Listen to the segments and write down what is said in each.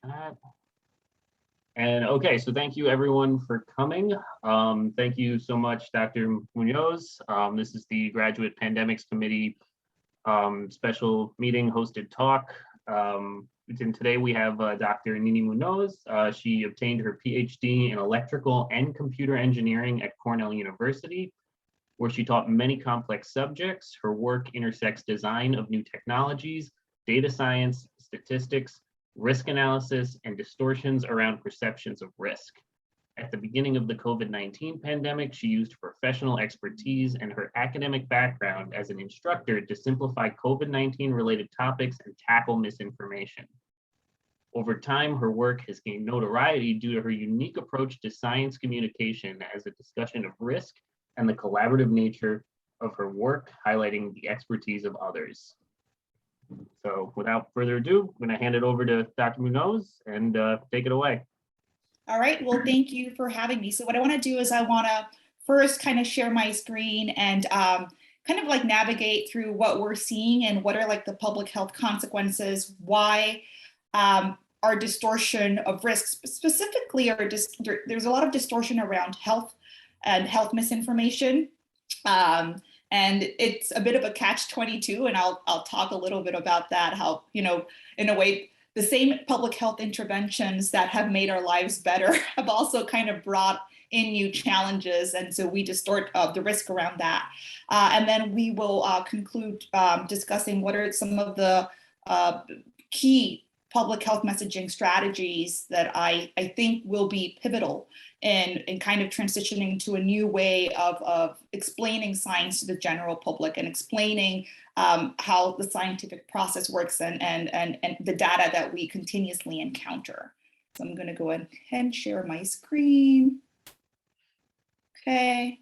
that. And okay, so thank you everyone for coming. Thank you so much, Dr. Muñoz. This is the Graduate Pandemics Committee special meeting hosted talk. And today we have Dr. Nini Muñoz. She obtained her PhD in electrical and computer engineering at Cornell University, where she taught many complex subjects. Her work intersects design of new technologies, data science, statistics, risk analysis, and distortions around perceptions of risk. At the beginning of the COVID-19 pandemic, she used professional expertise and her academic background as an instructor to simplify COVID-19 related topics and tackle misinformation. Over time, her work has gained notoriety due to her unique approach to science communication as a discussion of risk and the collaborative nature of her work, highlighting the expertise of others. So without further ado, I'm going to hand it over to Dr. Muñoz and take it away. All right, well, thank you for having me. So what I want to do is I want to first kind of share my screen and kind of like navigate through what we're seeing and what are like the public health consequences, why our distortion of risks specifically, there's a lot of distortion around health and health misinformation. And it's a bit of a catch-22, and I'll talk a little bit about that, how, you know, in a way, the same public health interventions that have made our lives better have also kind of brought in new challenges. And so we distort the risk around that. And then we will conclude discussing what are some of the key public health messaging strategies that I think will be pivotal in kind of transitioning to a new way of explaining science to the general public and explaining how the scientific process works and the data that we continuously encounter. So I'm going to go ahead and share my screen. Okay.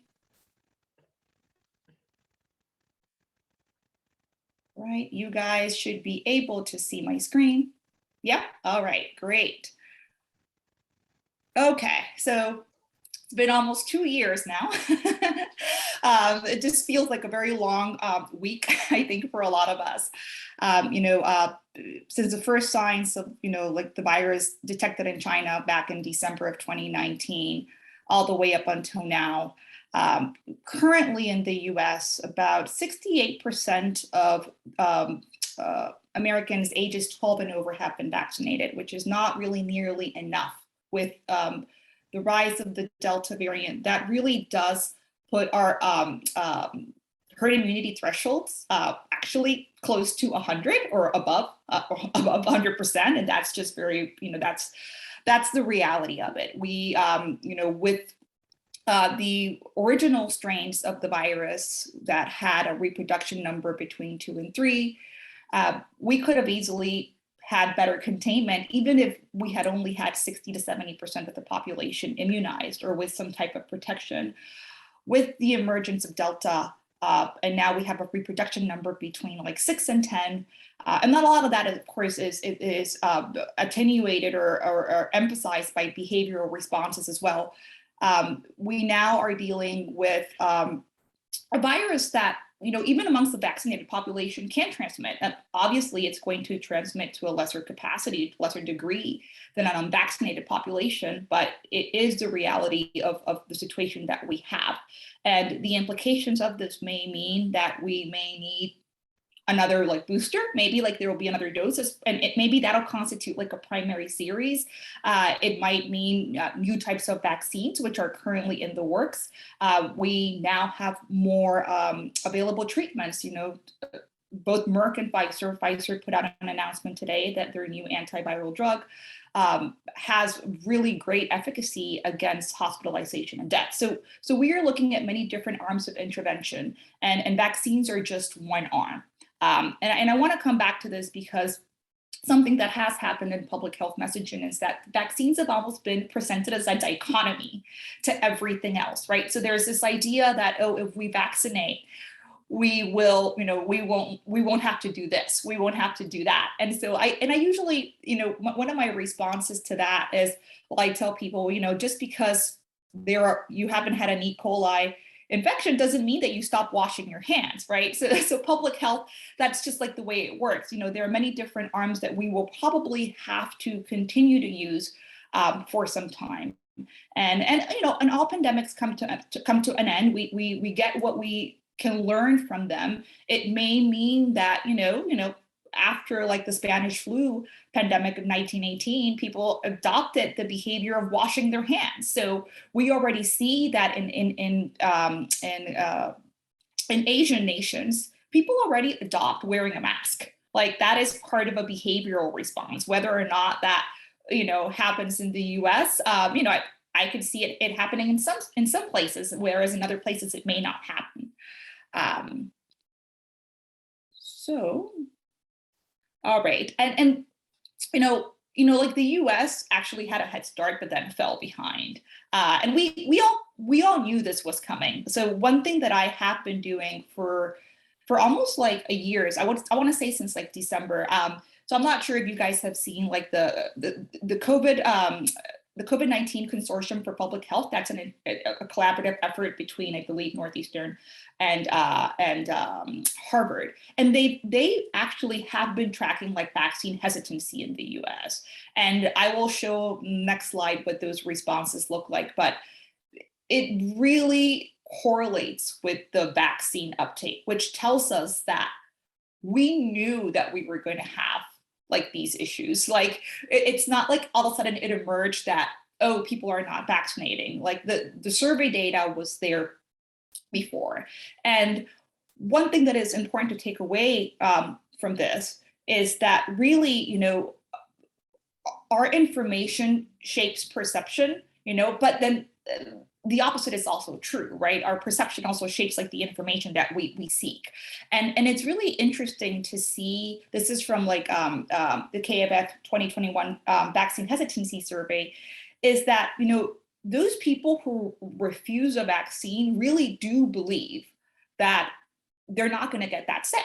Right, you guys should be able to see my screen. Yep, all right, great. Okay, so it's been almost 2 years now. It just feels like a very long week, I think, for a lot of us. Since the first signs of, like the virus detected in China back in December of 2019, all the way up until now. Currently in the US, about 68% of Americans ages 12 and over have been vaccinated, which is not really nearly enough. With the rise of the Delta variant, that really does put our herd immunity thresholds actually close to 100 or above 100%, and that's just very, that's the reality of it. We, with the original strains of the virus that had a reproduction number between 2 and 3, we could have easily had better containment, even if we had only had 60 to 70% of the population immunized or with some type of protection. With the emergence of Delta, and now we have a reproduction number between like 6 and 10, and not a lot of that, of course, is attenuated or emphasized by behavioral responses as well. We now are dealing with a virus that, even amongst the vaccinated population can transmit. And obviously, it's going to transmit to a lesser capacity, lesser degree than an unvaccinated population, but it is the reality of the situation that we have. And the implications of this may mean that we may need another booster, maybe there will be another dose, and maybe that'll constitute like a primary series. It might mean new types of vaccines, which are currently in the works. We now have more available treatments. Both Merck and Pfizer put out an announcement today that their new antiviral drug has really great efficacy against hospitalization and death. So we are looking at many different arms of intervention, and vaccines are just one arm. And I want to come back to this because something that has happened in public health messaging is that vaccines have almost been presented as a dichotomy to everything else, right? So there's this idea that, oh, if we vaccinate, we will, we won't have to do this, we won't have to do that. And so I usually, one of my responses to that is, well, I tell people, just because you haven't had an E. coli infection doesn't mean that you stop washing your hands, right? So public health, that's just like the way it works. There are many different arms that we will probably have to continue to use for some time. And all pandemics come to an end. We get what we can learn from them. It may mean that, after like the Spanish flu pandemic of 1918, people adopted the behavior of washing their hands. So we already see that in Asian nations, people already adopt wearing a mask. Like that is part of a behavioral response. Whether or not that happens in the U.S., I could see it happening in some places, whereas in other places it may not happen. So. All right, and like the U.S. actually had a head start, but then fell behind, and we all knew this was coming. So one thing that I have been doing for almost like a year, I want to say since like December. So I'm not sure if you guys have seen like the COVID-19 Consortium for Public Health. That's a collaborative effort between, I believe, Northeastern and Harvard. And they actually have been tracking like vaccine hesitancy in the US. And I will show next slide what those responses look like. But it really correlates with the vaccine uptake, which tells us that we knew that we were going to have like these issues. Like it's not like all of a sudden it emerged that, oh, people are not vaccinating. Like the survey data was there before. And one thing that is important to take away from this is that really, our information shapes perception, but then the opposite is also true, right? Our perception also shapes like the information that we seek. And it's really interesting to see, this is from like the KFF 2021 vaccine hesitancy survey, is that, those people who refuse a vaccine really do believe that they're not going to get that sick.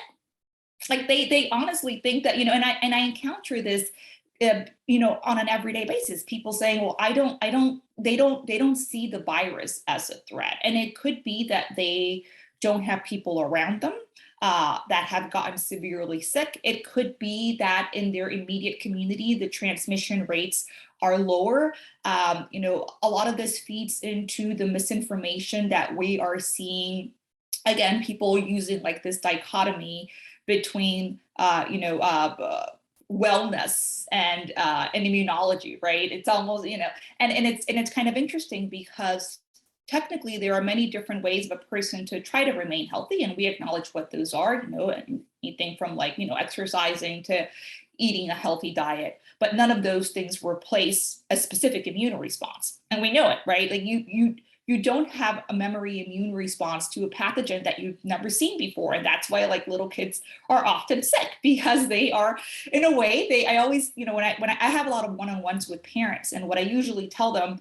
Like they honestly think that, and I encounter this on an everyday basis, people saying, well, they don't see the virus as a threat. And it could be that they don't have people around them that have gotten severely sick. It could be that in their immediate community, the transmission rates are lower. A lot of this feeds into the misinformation that we are seeing. Again, people using like this dichotomy between, wellness and immunology, right? It's almost, and it's kind of interesting because technically there are many different ways of a person to try to remain healthy, and we acknowledge what those are, anything from like, exercising to eating a healthy diet, but none of those things replace a specific immune response. And we know it, right? Like you don't have a memory immune response to a pathogen that you've never seen before. And that's why like little kids are often sick, because they are, in a way, I always, when I have a lot of one-on-ones with parents, and what I usually tell them,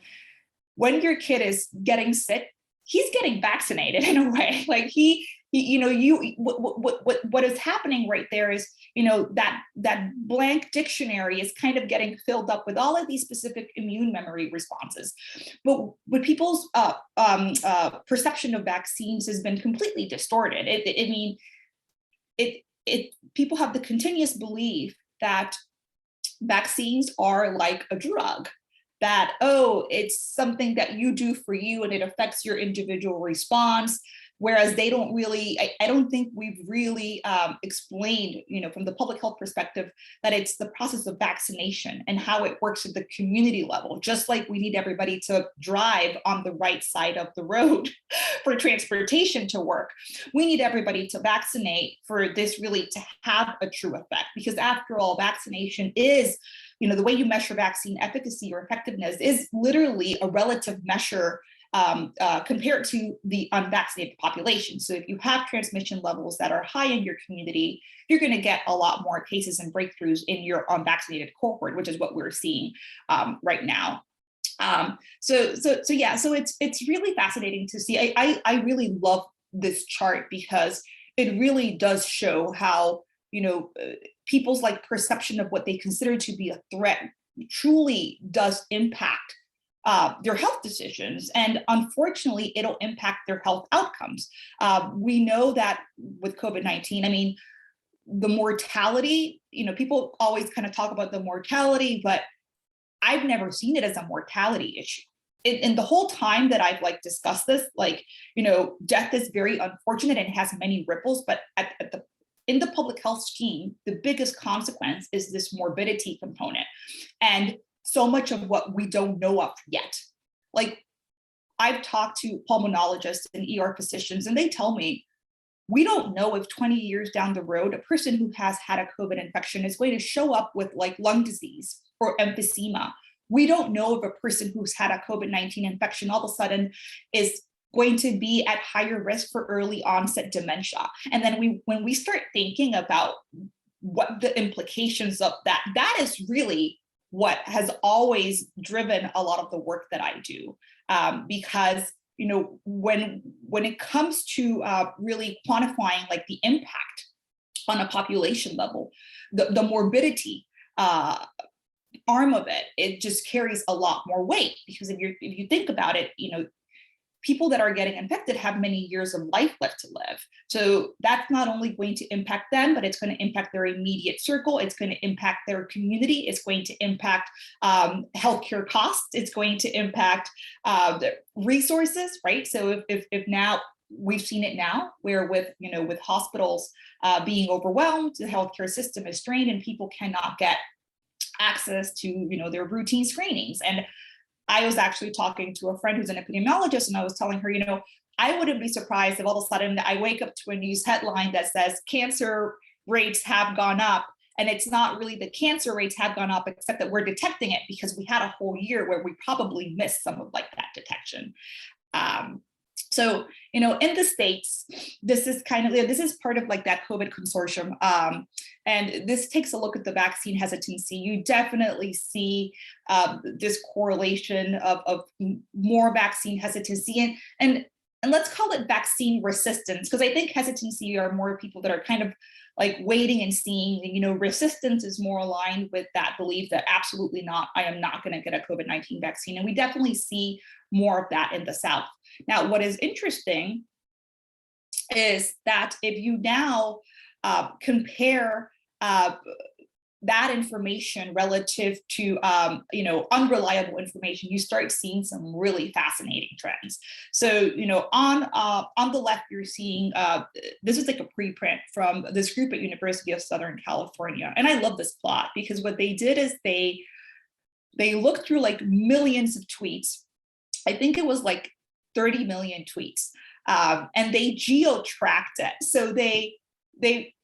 when your kid is getting sick, he's getting vaccinated in a way. Like what is happening right there is, that blank dictionary is kind of getting filled up with all of these specific immune memory responses. But people's perception of vaccines has been completely distorted. People have the continuous belief that vaccines are like a drug, that, oh, it's something that you do for you and it affects your individual response. Whereas they don't really, I don't think we've really explained, from the public health perspective, that it's the process of vaccination and how it works at the community level. Just like we need everybody to drive on the right side of the road for transportation to work, we need everybody to vaccinate for this really to have a true effect. Because after all, vaccination is, the way you measure vaccine efficacy or effectiveness is literally a relative measure compared to the unvaccinated population. So if you have transmission levels that are high in your community, you're going to get a lot more cases and breakthroughs in your unvaccinated cohort, which is what we're seeing right now. So it's really fascinating to see. I really love this chart because it really does show how, people's like perception of what they consider to be a threat truly does impact their health decisions. And unfortunately, it'll impact their health outcomes. We know that with COVID-19, I mean, the mortality, people always kind of talk about the mortality, but I've never seen it as a mortality issue. In the whole time that I've discussed this, death is very unfortunate and has many ripples, but in the public health scheme, the biggest consequence is this morbidity component. And so much of what we don't know of yet. I've talked to pulmonologists and ER physicians, and they tell me, we don't know if 20 years down the road, a person who has had a COVID infection is going to show up with lung disease or emphysema. We don't know if a person who's had a COVID-19 infection all of a sudden is going to be at higher risk for early onset dementia. And then when we start thinking about what the implications of that is really what has always driven a lot of the work that I do. Because when it comes to really quantifying the impact on a population level, the morbidity arm of it just carries a lot more weight, because if you think about it, people that are getting infected have many years of life left to live. So that's not only going to impact them, but it's going to impact their immediate circle. It's going to impact their community. It's going to impact healthcare costs. It's going to impact the resources, right? So if now we've seen it now, where with hospitals being overwhelmed, the healthcare system is strained, and people cannot get access to their routine screenings. And I was actually talking to a friend who's an epidemiologist, and I was telling her, I wouldn't be surprised if all of a sudden I wake up to a news headline that says cancer rates have gone up. And it's not really the cancer rates have gone up, except that we're detecting it because we had a whole year where we probably missed some of that detection. So, in the States, this is part of that COVID consortium. And this takes a look at the vaccine hesitancy. You definitely see this correlation of more vaccine hesitancy and let's call it vaccine resistance, because I think hesitancy are more people that are kind of waiting and seeing. Resistance is more aligned with that belief that absolutely not, I am not going to get a COVID-19 vaccine. And we definitely see more of that in the South. Now, what is interesting is that if you now compare that information relative to unreliable information, you start seeing some really fascinating trends. So on the left, you're seeing this is a preprint from this group at University of Southern California, and I love this plot because what they did is they looked through millions of tweets. I think it was 30 million tweets, and they geo-tracked it. So they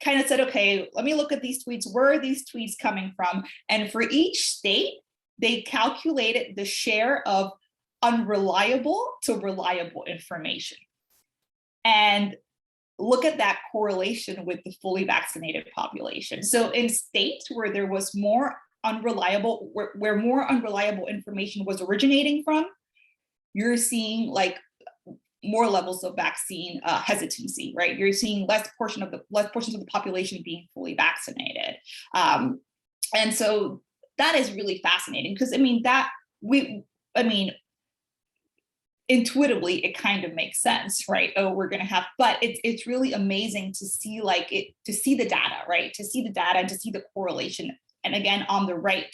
kind of said, okay, let me look at these tweets. Where are these tweets coming from? And for each state, they calculated the share of unreliable to reliable information. And look at that correlation with the fully vaccinated population. So in states where there was more unreliable, where more unreliable information was originating from, you're seeing more levels of vaccine hesitancy, right? You're seeing less portions of the population being fully vaccinated, and so that is really fascinating because intuitively it kind of makes sense, right? Oh, we're going to have, but it's really amazing to see to see the data, right? To see the data and to see the correlation. And again, on the right,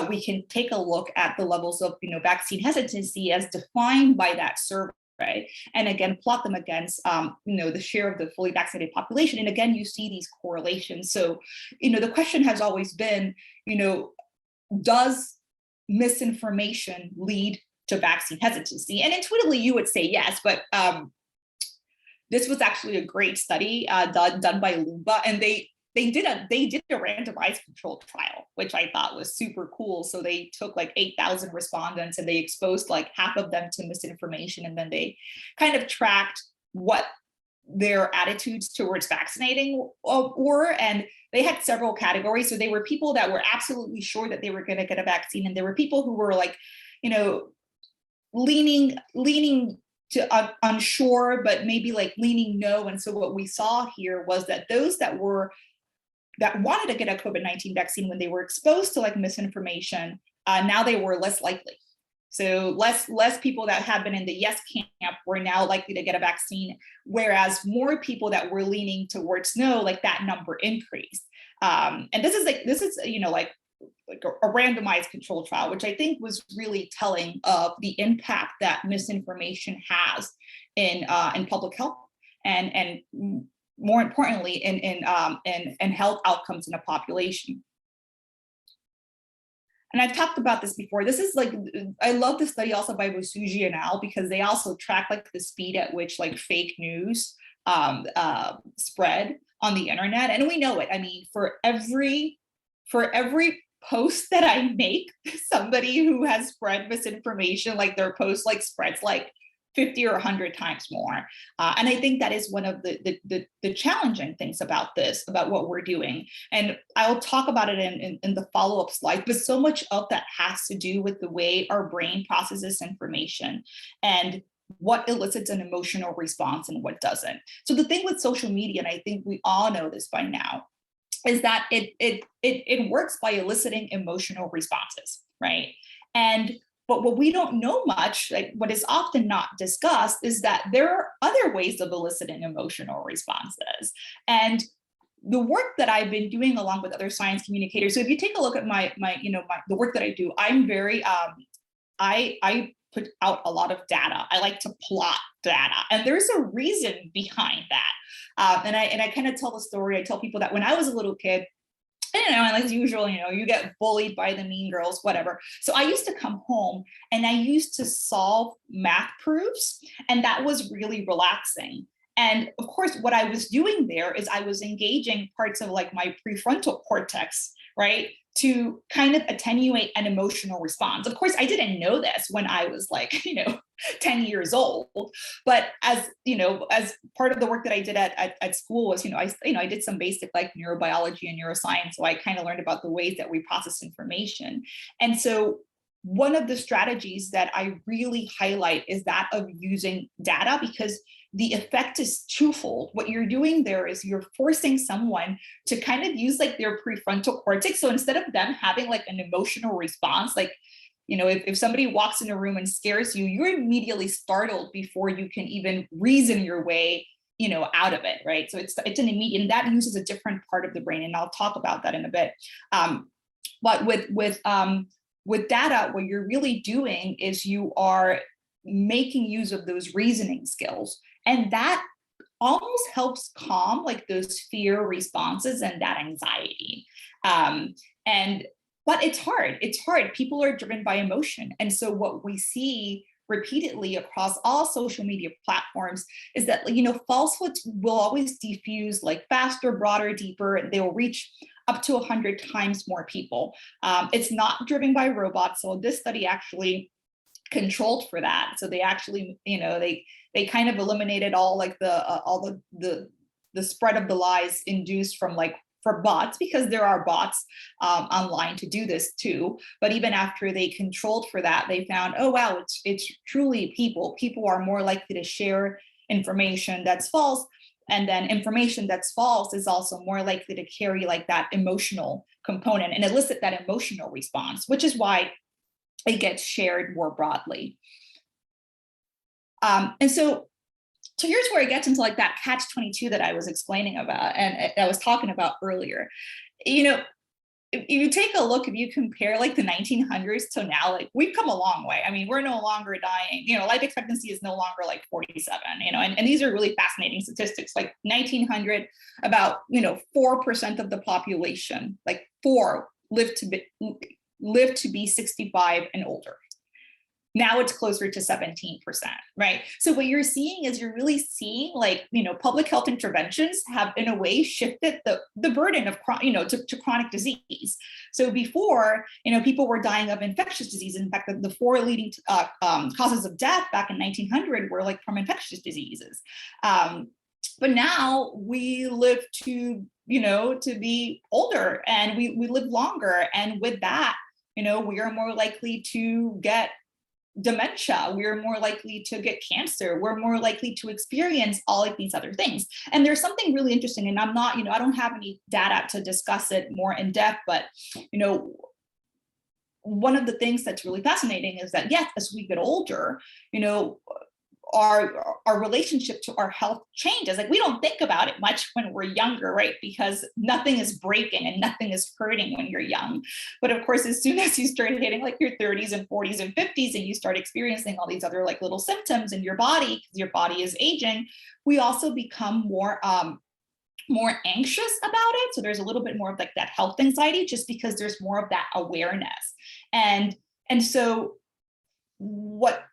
we can take a look at the levels of vaccine hesitancy as defined by that survey. Right. And again, plot them against, the share of the fully vaccinated population. And again, you see these correlations. So, the question has always been, does misinformation lead to vaccine hesitancy? And intuitively, you would say yes, but this was actually a great study done by Lumba, and they did a randomized controlled trial, which I thought was super cool. So they took 8,000 respondents and they exposed half of them to misinformation. And then they kind of tracked what their attitudes towards vaccinating were. And they had several categories. So they were people that were absolutely sure that they were going to get a vaccine. And there were people who were leaning to unsure, but maybe leaning no. And so what we saw here was that those that wanted to get a COVID-19 vaccine when they were exposed to misinformation, now they were less likely So less people that have been in the yes camp were now likely to get a vaccine, whereas more people that were leaning towards no, like that number increased. And this is like a randomized control trial, which I think was really telling of the impact that misinformation has in public health and more importantly in health outcomes in a population. And I've talked about this before. This is like, I love the study also by Bosuji and al, because they also track like the speed at which like fake news spread on the internet. And we know it. I mean, for every post that I make, somebody who has spread misinformation, like their post like spreads like 50 or 100 times more. And I think that is one of the challenging things about this, about what we're doing. And I'll talk about it in the follow-up slide, but so much of that has to do with the way our brain processes information and what elicits an emotional response and what doesn't. So the thing with social media, and I think we all know this by now, is that it works by eliciting emotional responses, right? But what we don't know much, like what is often not discussed, is that there are other ways of eliciting emotional responses. And the work that I've been doing along with other science communicators, so if you take a look at the work that I do, I'm very, I put out a lot of data. I like to plot data, and there's a reason behind that. And I kind of tell the story. I tell people that when I was a little kid, and as usual, you get bullied by the mean girls, whatever. So I used to come home and I used to solve math proofs, and that was really relaxing. And of course, what I was doing there is I was engaging parts of like my prefrontal cortex, right, to kind of attenuate an emotional response. Of course, I didn't know this when I was like, 10 years old, but as part of the work that I did at school was, I did some basic like neurobiology and neuroscience. So I kind of learned about the ways that we process information. And so one of the strategies that I really highlight is that of using data, because the effect is twofold. What you're doing there is you're forcing someone to kind of use like their prefrontal cortex. So instead of them having like an emotional response, like, if somebody walks in a room and scares you, you're immediately startled before you can even reason your way, out of it, right? So it's an immediate, and that uses a different part of the brain, and I'll talk about that in a bit. But with data, what you're really doing is you are making use of those reasoning skills, and that almost helps calm like those fear responses and that anxiety. But it's hard. People are driven by emotion. And so what we see repeatedly across all social media platforms is that, falsehoods will always diffuse like faster, broader, deeper. They will reach up to 100 times more people. It's not driven by robots. So this study actually controlled for that. So they actually, they kind of eliminated all like the spread of the lies induced from like for bots, because there are bots online to do this too. But even after they controlled for that, they found, oh wow, it's truly people. People are more likely to share information that's false. And then information that's false is also more likely to carry like that emotional component and elicit that emotional response, which is why it gets shared more broadly. And so here's where it gets into like that catch-22 that I was explaining about and I was talking about earlier. If you take a look, if you compare like the 1900s to now, like we've come a long way. I mean, we're no longer dying, life expectancy is no longer like 47, and these are really fascinating statistics. Like 1900, about, 4% of the population, like 4 lived to be 65 and older. Now it's closer to 17%, right? So what you're seeing is you're really seeing like, public health interventions have in a way shifted the burden of, to chronic disease. So before, people were dying of infectious disease. In fact, the 4 leading causes of death back in 1900 were like from infectious diseases. But now we live to be older, and we live longer. And with that, we are more likely to get dementia, we're more likely to get cancer, we're more likely to experience all of these other things. And there's something really interesting, and I'm not, I don't have any data to discuss it more in depth, but, one of the things that's really fascinating is that, yes, as we get older, you know, our relationship to our health changes. Like we don't think about it much when we're younger, right? Because nothing is breaking and nothing is hurting when you're young. But of course, as soon as you start hitting like your 30s and 40s and 50s, and you start experiencing all these other like little symptoms in your body, because your body is aging, we also become more anxious about it. So there's a little bit more of like that health anxiety, just because there's more of that awareness. And so what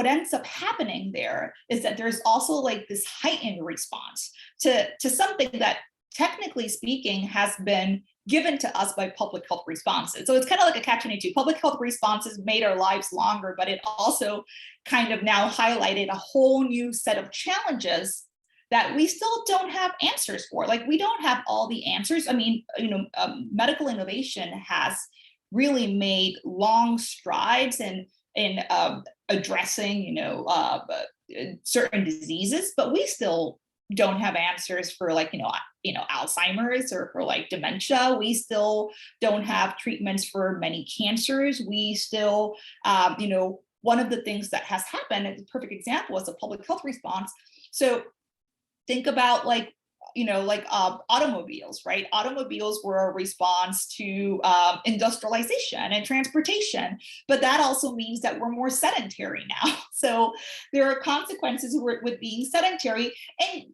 ends up happening there is that there's also like this heightened response to something that, technically speaking, has been given to us by public health responses. So it's kind of like a catch-22. Public health responses made our lives longer, but it also kind of now highlighted a whole new set of challenges that we still don't have answers for. Like we don't have all the answers. I mean, medical innovation has really made long strides in addressing, certain diseases, but we still don't have answers for like, Alzheimer's or for like dementia. We still don't have treatments for many cancers. We still, one of the things that has happened, a perfect example is a public health response. So think about automobiles, right? Automobiles were a response to industrialization and transportation, but that also means that we're more sedentary now. So there are consequences with being sedentary. And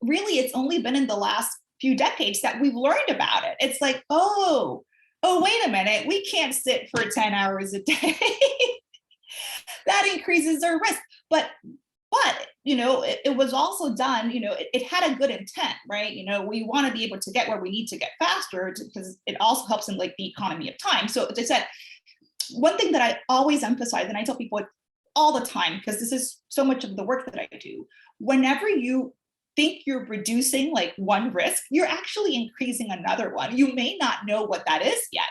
really, it's only been in the last few decades that we've learned about it. It's like, oh, wait a minute, we can't sit for 10 hours a day. That increases our risk. But it was also done, it had a good intent, right? We want to be able to get where we need to get faster, because it also helps in like the economy of time. So as I said, one thing that I always emphasize, and I tell people all the time, because this is so much of the work that I do, whenever you think you're reducing like one risk, you're actually increasing another one. You may not know what that is yet.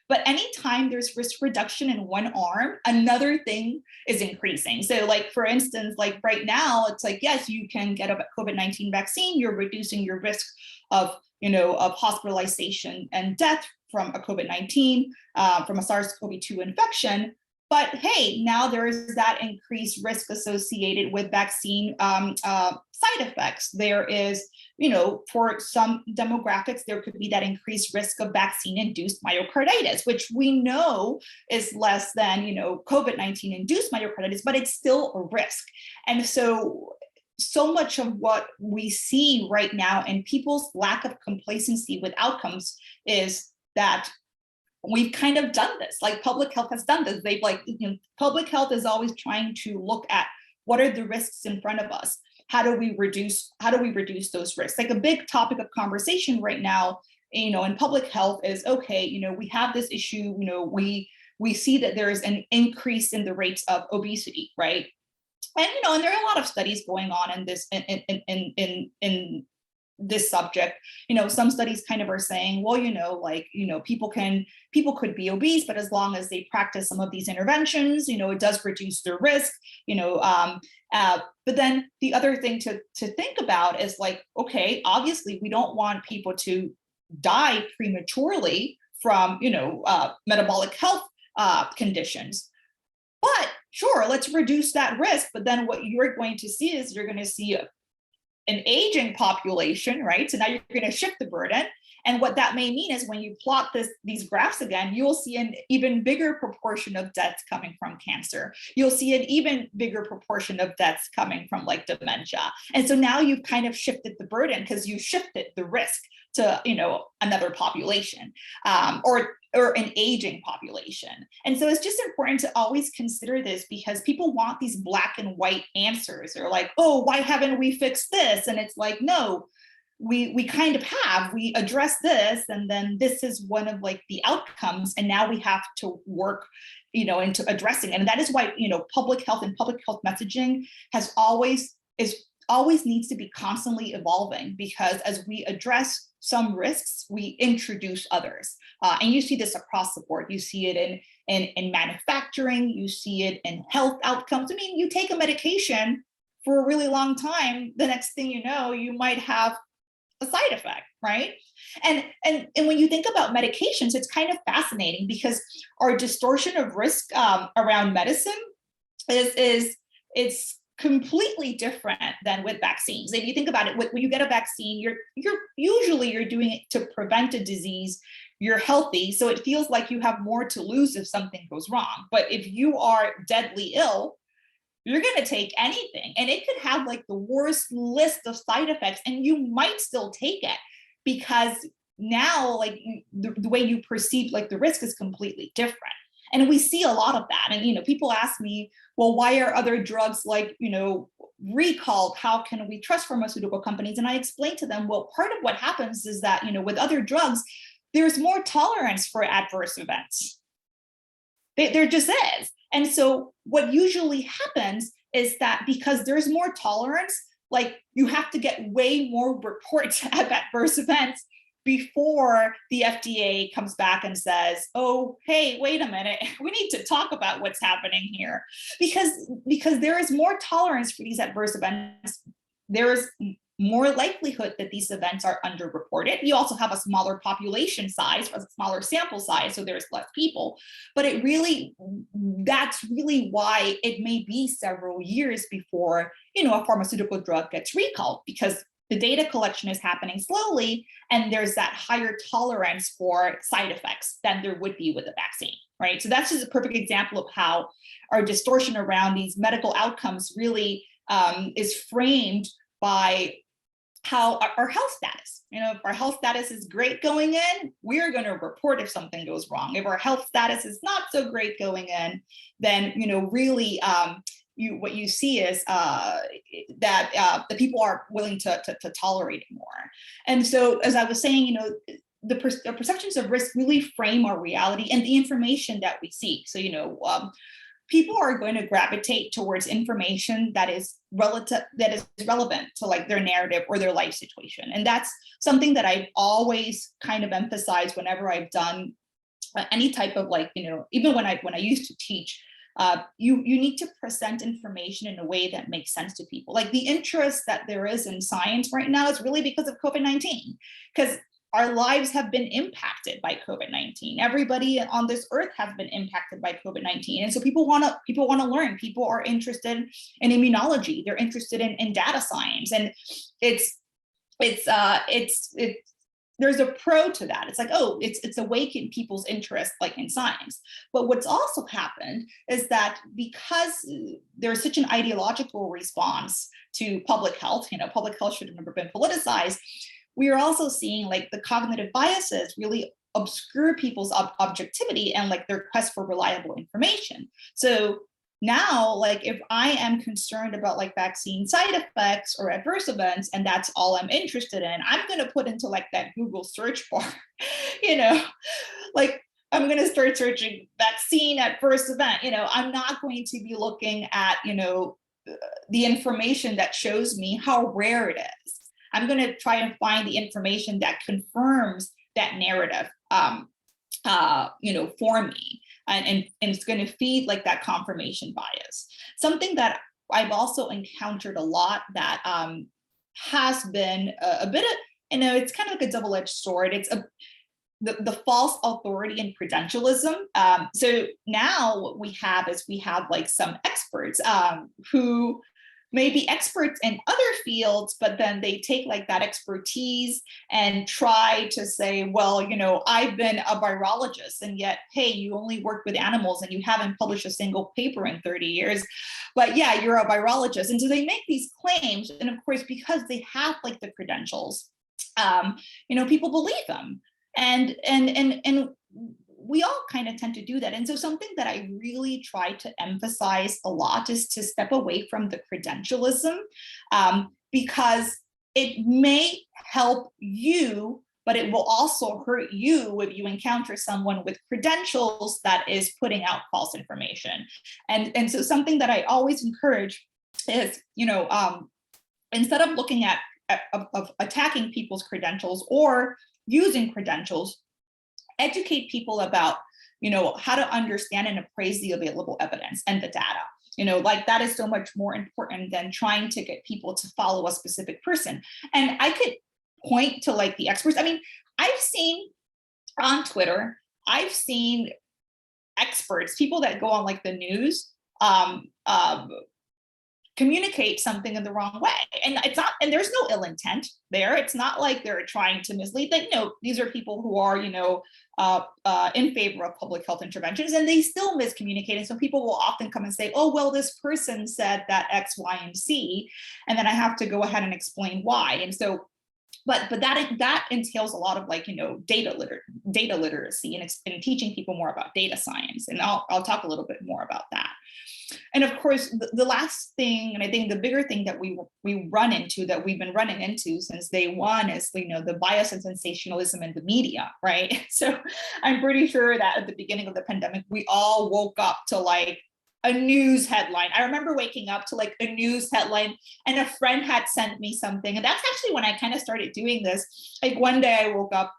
But anytime there's risk reduction in one arm, another thing is increasing. So like, for instance, like right now, it's like, yes, you can get a COVID-19 vaccine. You're reducing your risk of hospitalization and death from a COVID-19, from a SARS-CoV-2 infection. But hey, now there is that increased risk associated with vaccine side effects. There is, for some demographics, there could be that increased risk of vaccine-induced myocarditis, which we know is less than, COVID-19 induced myocarditis, but it's still a risk. And so much of what we see right now in people's lack of complacency with outcomes is that we've kind of done this, like public health has done this. They've public health is always trying to look at what are the risks in front of us? How do we reduce those risks? Like a big topic of conversation right now, in public health is, okay, we have this issue, we see that there is an increase in the rates of obesity, right? And, and there are a lot of studies going on in this, in this subject. Some studies kind of are saying, well, people could be obese, but as long as they practice some of these interventions, it does reduce their risk. But then the other thing to think about is like, okay, obviously we don't want people to die prematurely from metabolic health conditions. But sure, let's reduce that risk. But then what you're going to see is you're going to see an aging population, right? So now you're going to shift the burden. And what that may mean is when you plot these graphs again, you'll see an even bigger proportion of deaths coming from cancer. You'll see an even bigger proportion of deaths coming from like dementia. And so now you've kind of shifted the burden because you shifted the risk to, another population, or an aging population. And so it's just important to always consider this, because people want these black and white answers. They're like, oh, why haven't we fixed this? And it's like, no, we kind of have. We address this, and then this is one of like the outcomes, and now we have to work into addressing. And that is why public health and public health messaging always needs to be constantly evolving, because as we address some risks, we introduce others. And you see this across the board. You see it in manufacturing, you see it in health outcomes. I mean, you take a medication for a really long time, the next thing you know, you might have a side effect, right? And when you think about medications, it's kind of fascinating because our distortion of risk around medicine is it's completely different than with vaccines. If you think about it, when you get a vaccine, you're usually doing it to prevent a disease. You're healthy, so it feels like you have more to lose if something goes wrong. But if you are deadly ill, you're going to take anything, and it could have like the worst list of side effects, and you might still take it because now like the way you perceive like the risk is completely different. And we see a lot of that. And people ask me, well, why are other drugs like recalled? How can we trust pharmaceutical companies? And I explain to them, well, part of what happens is that with other drugs, there's more tolerance for adverse events. There just is. And so what usually happens is that because there's more tolerance, like you have to get way more reports of adverse events before the FDA comes back and says, oh, hey, wait a minute, we need to talk about what's happening here. Because there is more tolerance for these adverse events. There is more likelihood that these events are underreported. You also have a smaller population size, a smaller sample size, so there's less people. But that's really why it may be several years before a pharmaceutical drug gets recalled, because the data collection is happening slowly, and there's that higher tolerance for side effects than there would be with a vaccine, right? So that's just a perfect example of how our distortion around these medical outcomes really is framed by how our health status. If our health status is great going in, we're going to report if something goes wrong. If our health status is not so great going in, then really what you see is that the people are willing to tolerate it more. And so, as I was saying, the perceptions of risk really frame our reality and the information that we see. So, people are going to gravitate towards information that is relevant to like their narrative or their life situation. And that's something that I've always kind of emphasized whenever I've done any type of even when I used to teach. You need to present information in a way that makes sense to people. Like the interest that there is in science right now is really because of COVID-19, because our lives have been impacted by COVID-19. Everybody on this earth has been impacted by COVID-19. And so people want to learn. People are interested in immunology. They're interested in data science. And there's a pro to that. It's like, oh, it's awakened people's interest like in science. But what's also happened is that because there's such an ideological response to public health, public health should have never been politicized. We are also seeing like the cognitive biases really obscure people's objectivity and like their quest for reliable information. So now, like if I am concerned about like vaccine side effects or adverse events, and that's all I'm interested in, I'm going to put into like that Google search bar, like I'm going to start searching vaccine adverse event. I'm not going to be looking at, the information that shows me how rare it is. I'm going to try and find the information that confirms that narrative, for me. And it's going to feed like that confirmation bias. Something that I've also encountered a lot that has been a bit of, it's kind of like a double-edged sword. It's the false authority and credentialism. So now what we have is like some experts who may be experts in other fields, but then they take like that expertise and try to say, well, I've been a virologist, and yet, hey, you only worked with animals and you haven't published a single paper in 30 years, but yeah, you're a virologist. And so they make these claims. And of course, because they have like the credentials, people believe them. And we all kind of tend to do that. And so something that I really try to emphasize a lot is to step away from the credentialism, because it may help you, but it will also hurt you if you encounter someone with credentials that is putting out false information. And so something that I always encourage is, instead of looking at of attacking people's credentials or using credentials, educate people about, how to understand and appraise the available evidence and the data. Like that is so much more important than trying to get people to follow a specific person. And I could point to like the experts. I mean, I've seen on Twitter, I've seen experts, people that go on like the news, communicate something in the wrong way. And it's not, and there's no ill intent there. It's not like they're trying to mislead. That, these are people who are, in favor of public health interventions, and they still miscommunicate. And so people will often come and say, oh, well, this person said that X, Y, and Z, and then I have to go ahead and explain why. And so, but that entails a lot of like, data literacy and teaching people more about data science. And I'll talk a little bit more about that. And of course, the last thing, and I think the bigger thing that we run into, that we've been running into since day one, is the bias and sensationalism in the media, right? So I'm pretty sure that at the beginning of the pandemic, we all woke up to like a news headline. I remember waking up to like a news headline, and a friend had sent me something. And that's actually when I kind of started doing this. Like one day I woke up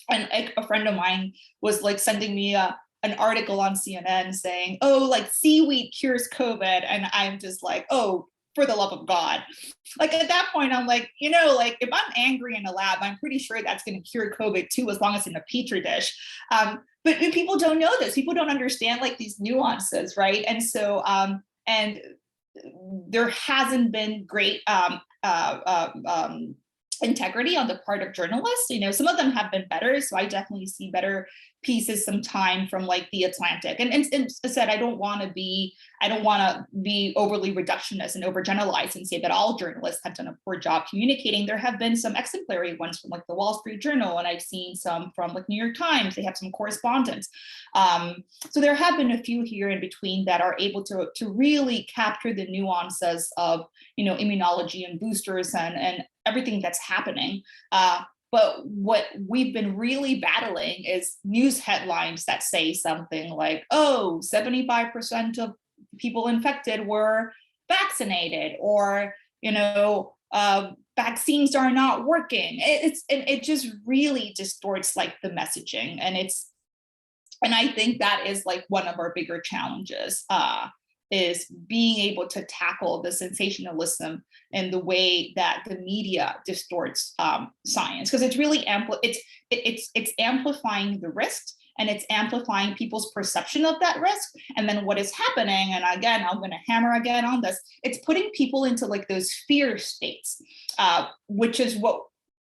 and like a friend of mine was like sending me an article on CNN saying, oh, like seaweed cures COVID. And I'm just like, oh, for the love of God. Like at that point, I'm like, like if I'm angry in a lab, I'm pretty sure that's going to cure COVID too, as long as it's in a petri dish. But people don't know this. People don't understand like these nuances, right? And so, and there hasn't been great integrity on the part of journalists. Some of them have been better. So I definitely see better pieces sometime from like the Atlantic. And as I said, I don't want to be overly reductionist and overgeneralize and say that all journalists have done a poor job communicating. There have been some exemplary ones from like the Wall Street Journal, and I've seen some from like New York Times. They have some correspondence. So there have been a few here in between that are able to really capture the nuances of, immunology and boosters and everything that's happening. But what we've been really battling is news headlines that say something like, oh, 75% of people infected were vaccinated, or, vaccines are not working. It just really distorts like the messaging. And I think that is like one of our bigger challenges, is being able to tackle the sensationalism and the way that the media distorts science, because it's really it's amplifying the risk, and it's amplifying people's perception of that risk. And then what is happening, and again, I'm going to hammer again on this, it's putting people into like those fear states, which is what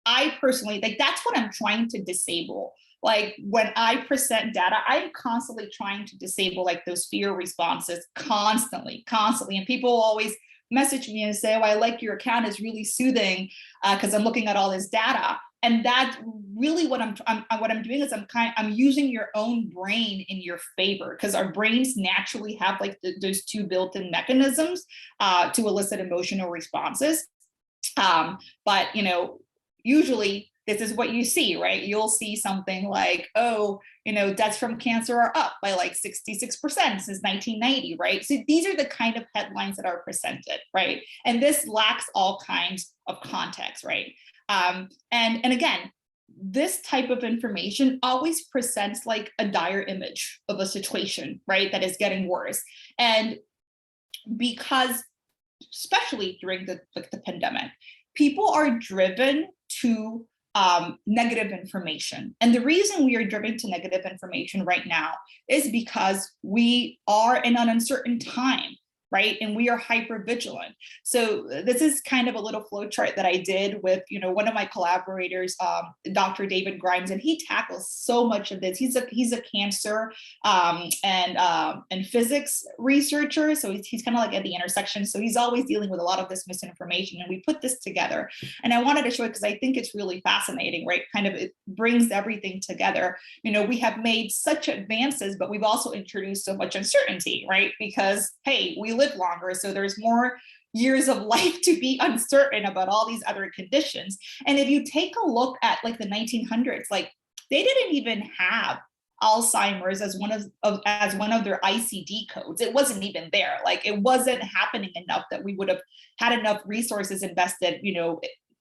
I personally like. That's what I'm trying to disable. Like when I present data, I'm constantly trying to disable like those fear responses constantly. And people always message me and say, oh, I like your account, is really soothing because I'm looking at all this data. And that's really what I'm doing is I'm using your own brain in your favor, because our brains naturally have like those two built-in mechanisms to elicit emotional responses. But usually this is what you see, right? You'll see something like, oh, deaths from cancer are up by like 66% since 1990, right? So these are the kind of headlines that are presented, right? And this lacks all kinds of context, right? And again, this type of information always presents like a dire image of a situation, right, that is getting worse. And because, especially during the pandemic, people are driven to negative information. And the reason we are driven to negative information right now is because we are in an uncertain time, right? And we are hyper vigilant. So this is kind of a little flow chart that I did with, one of my collaborators, Dr. David Grimes, and he tackles so much of this. He's a cancer and physics researcher. So he's kind of like at the intersection. So he's always dealing with a lot of this misinformation. And we put this together. And I wanted to show it because I think it's really fascinating, right? Kind of it brings everything together. We have made such advances, but we've also introduced so much uncertainty, right? Because, hey, we live longer, so there's more years of life to be uncertain about all these other conditions. And if you take a look at like the 1900s, like they didn't even have Alzheimer's as one of their ICD codes. It wasn't even there. Like it wasn't happening enough that we would have had enough resources invested.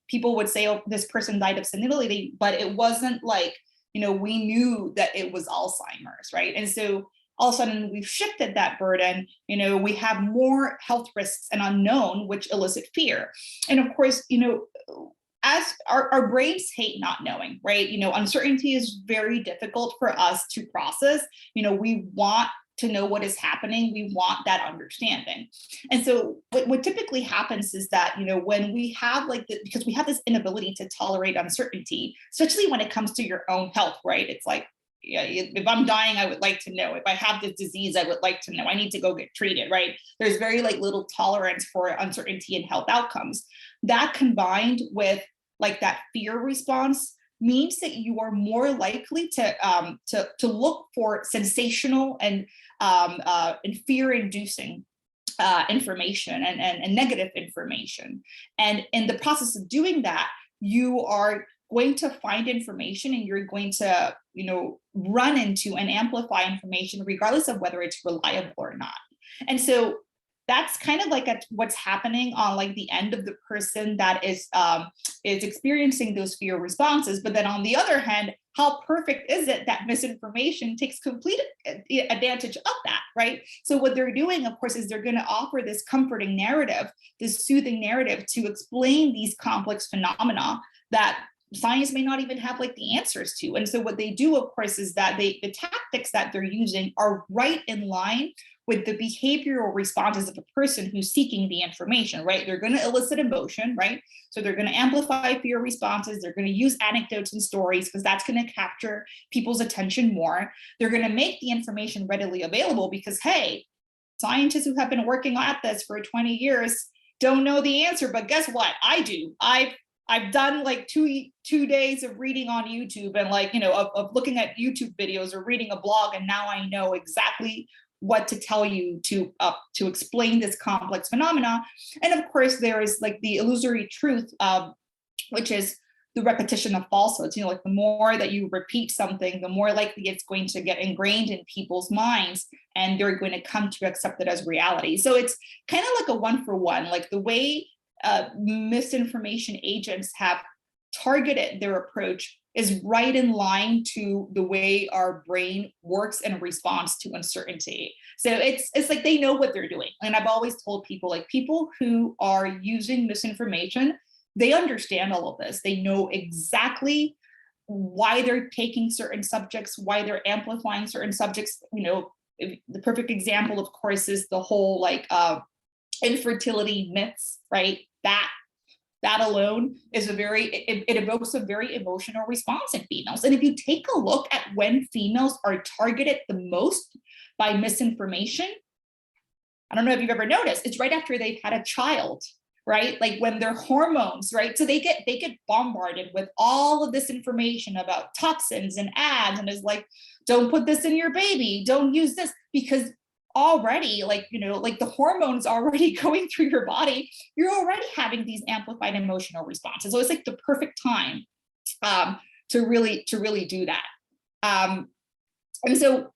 People would say, oh, this person died of senility, but it wasn't like, we knew that it was Alzheimer's, right? And so all of a sudden we've shifted that burden. We have more health risks and unknown, which elicit fear. And of course, as our brains hate not knowing, right? Uncertainty is very difficult for us to process. We want to know what is happening. We want that understanding. And so what typically happens is that, when we have because we have this inability to tolerate uncertainty, especially when it comes to your own health, right? It's like, yeah, if I'm dying, I would like to know. If I have this disease, I would like to know. I need to go get treated, right? There's very little tolerance for uncertainty in health outcomes. That combined with that fear response means that you are more likely to look for sensational and fear-inducing information and negative information. And in the process of doing that, you are going to find information and you're going to, run into and amplify information regardless of whether it's reliable or not. And so that's kind of what's happening on the end of the person that is experiencing those fear responses. But then on the other hand, how perfect is it that misinformation takes complete advantage of that, right? So what they're doing, of course, is they're going to offer this comforting narrative, this soothing narrative to explain these complex phenomena that science may not even have the answers to. And so what they do, of course, is that the tactics that they're using are right in line with the behavioral responses of a person who's seeking the information, right? They're going to elicit emotion, right? So they're going to amplify fear responses. They're going to use anecdotes and stories because that's going to capture people's attention more. They're going to make the information readily available because, hey, scientists who have been working at this for 20 years don't know the answer, but guess what? I do. I've done 2 days of reading on YouTube and of looking at YouTube videos or reading a blog, and now I know exactly what to tell you to explain this complex phenomena. And of course, there is the illusory truth, which is the repetition of falsehoods. The more that you repeat something, the more likely it's going to get ingrained in people's minds, and they're going to come to accept it as reality. So it's kind of like a one-for-one, the way misinformation agents have targeted their approach is right in line to the way our brain works in response to uncertainty. So it's they know what they're doing. And I've always told people, people who are using misinformation, they understand all of this. They know exactly why they're taking certain subjects, why they're amplifying certain subjects. The perfect example, of course, is the whole infertility myths, right? That alone is it evokes a very emotional response in females. And if you take a look at when females are targeted the most by misinformation, I don't know if you've ever noticed, it's right after they've had a child, right? When their hormones, right? So they get bombarded with all of this information about toxins and ads, and is don't put this in your baby, don't use this, because already the hormones already going through your body, you're already having these amplified emotional responses. So it's the perfect time to really do that. And so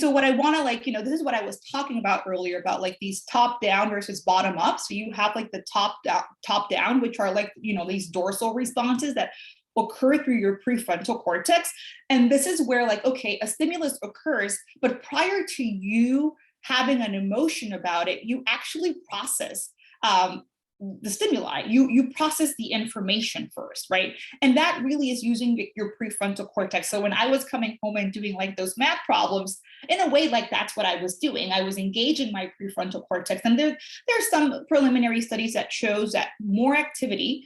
what I want to this is what I was talking about earlier about these top down versus bottom up. So you have the top down, which are these dorsal responses that occur through your prefrontal cortex. And this is where okay, a stimulus occurs, but prior to you having an emotion about it, you actually process the stimuli. You process the information first, right? And that really is using your prefrontal cortex. So when I was coming home and doing those math problems, in a way, that's what I was doing. I was engaging my prefrontal cortex. And there's some preliminary studies that shows that more activity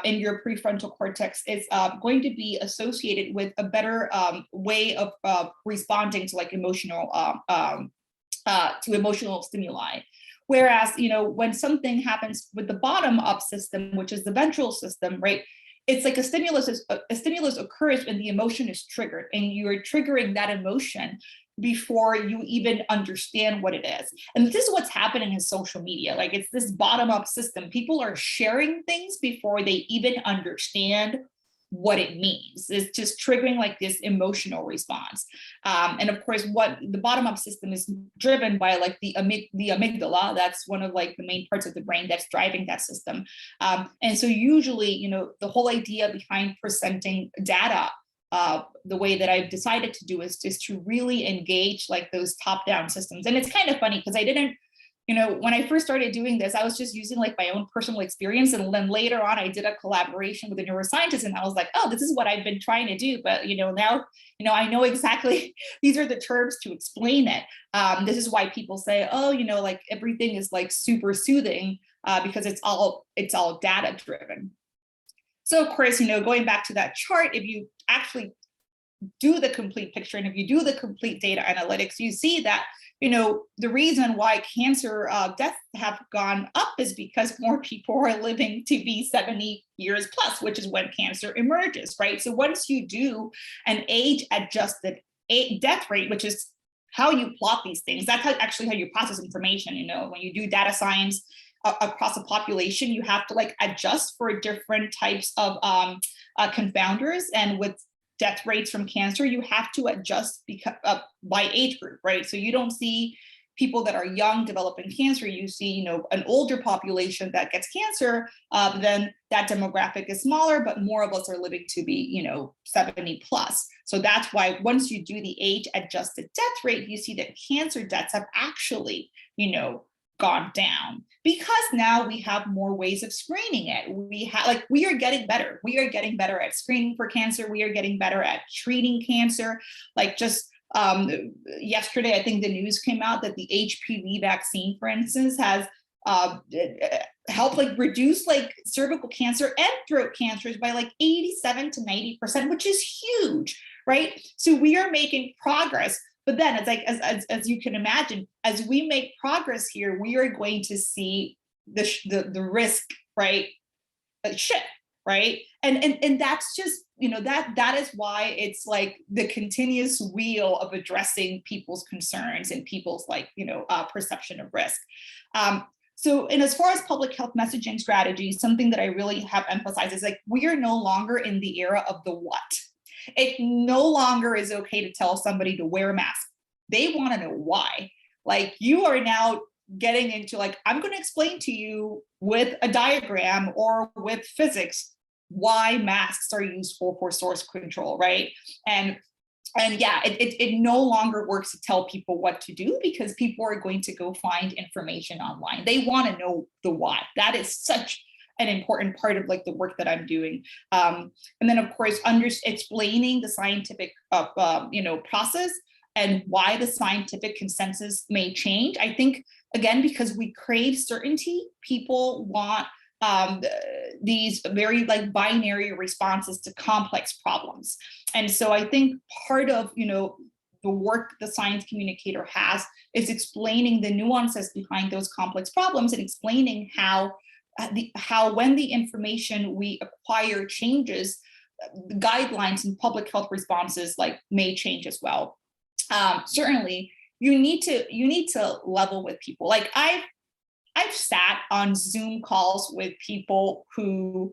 in your prefrontal cortex is going to be associated with a better way of responding to emotional stimuli. Whereas, when something happens with the bottom up system, which is the ventral system, right? It's a stimulus occurs when the emotion is triggered, and you're triggering that emotion before you even understand what it is. And this is what's happening in social media. It's this bottom up system. People are sharing things before they even understand what it means. It's just triggering this emotional response. And of course, what the bottom up system is driven by the amygdala. That's one of the main parts of the brain that's driving that system. And so usually, the whole idea behind presenting data the way that I've decided to do is to really engage those top down systems. And it's kind of funny because I didn't when I first started doing this, I was just using like my own personal experience. And then later on, I did a collaboration with a neuroscientist, and I was like, oh, this is what I've been trying to do. But, now, I know exactly these are the terms to explain it. This is why people say, oh, like everything is like super soothing because it's all data driven. So of course, going back to that chart, if you actually do the complete picture and if you do the complete data analytics, you see that the reason why cancer deaths have gone up is because more people are living to be 70 years plus, which is when cancer emerges, right? So once you do an age-adjusted death rate, which is how you plot these things, that's actually how you process information. When you do data science across a population, you have to like adjust for different types of confounders, and with death rates from cancer, you have to adjust by age group, right? So you don't see people that are young developing cancer. You see, an older population that gets cancer. Then that demographic is smaller, but more of us are living to be, 70 plus. So that's why once you do the age-adjusted death rate, you see that cancer deaths have actually, gone down, because now we have more ways of screening it. We are getting better. We are getting better at screening for cancer. We are getting better at treating cancer. Like just yesterday, I think the news came out that the HPV vaccine, for instance, has helped like reduce like cervical cancer and throat cancers by like 87 to 90%, which is huge, right? So we are making progress. But then it's like, as you can imagine, as we make progress here, we are going to see the risk, right, shift, right? And that's just, that is why it's like the continuous wheel of addressing people's concerns and people's like, perception of risk. So, and as far as public health messaging strategies, something that I really have emphasized is like, we are no longer in the era of the what. It no longer is okay to tell somebody to wear a mask. They want to know why. Like, you are now getting into like, I'm going to explain to you with a diagram or with physics why masks are useful for source control, right? And yeah, it no longer works to tell people what to do, because people are going to go find information online. They want to know the why. That is such an important part of like the work that I'm doing. And then of course, explaining the scientific process and why the scientific consensus may change. I think, again, because we crave certainty, people want these very like binary responses to complex problems. And so I think part of, the work the science communicator has is explaining the nuances behind those complex problems and explaining how when the information we acquire changes, the guidelines and public health responses like may change as well. Certainly, you need to level with people. Like I've sat on Zoom calls with people who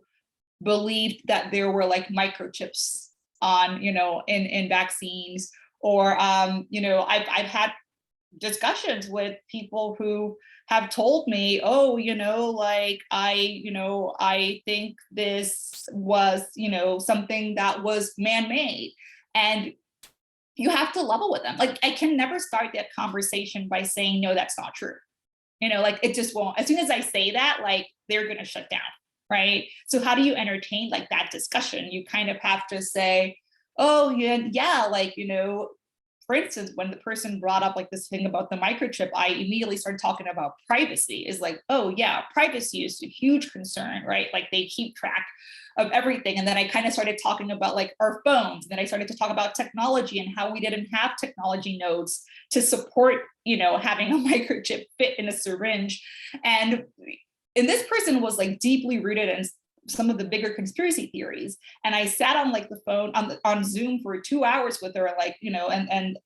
believed that there were like microchips on, in vaccines, or I've had discussions with people who have told me, oh, like I think this was, something that was man-made. And you have to level with them. Like, I can never start that conversation by saying, no, that's not true. Like it just won't. As soon as I say that, like they're going to shut down, right? So how do you entertain like that discussion? You kind of have to say, oh, yeah, like, for instance, when the person brought up like this thing about the microchip, I immediately started talking about privacy. Is like, oh yeah, privacy is a huge concern, right? Like they keep track of everything. And then I kind of started talking about like our phones. And then I started to talk about technology and how we didn't have technology nodes to support, having a microchip fit in a syringe. And this person was like deeply rooted in some of the bigger conspiracy theories. And I sat on like the phone on Zoom for 2 hours with her, like, and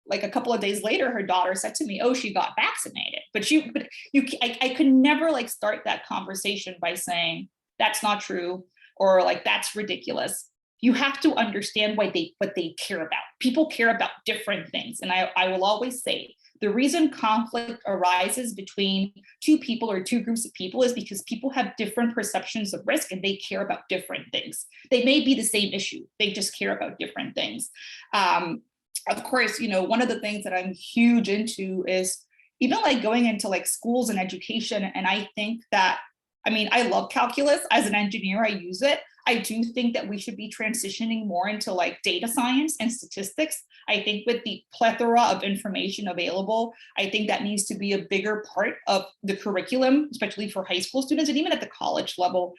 like a couple of days later, her daughter said to me, oh, she got vaccinated. I could never like start that conversation by saying that's not true, or like that's ridiculous. You have to understand what they care about. People care about different things. And I will always say, the reason conflict arises between two people or two groups of people is because people have different perceptions of risk and they care about different things. They may be the same issue, they just care about different things. Of course, one of the things that I'm huge into is, even like going into like schools and education. And I think that, I mean, I love calculus. As an engineer, I use it. I do think that we should be transitioning more into like data science and statistics. I think with the plethora of information available, I think that needs to be a bigger part of the curriculum, especially for high school students and even at the college level.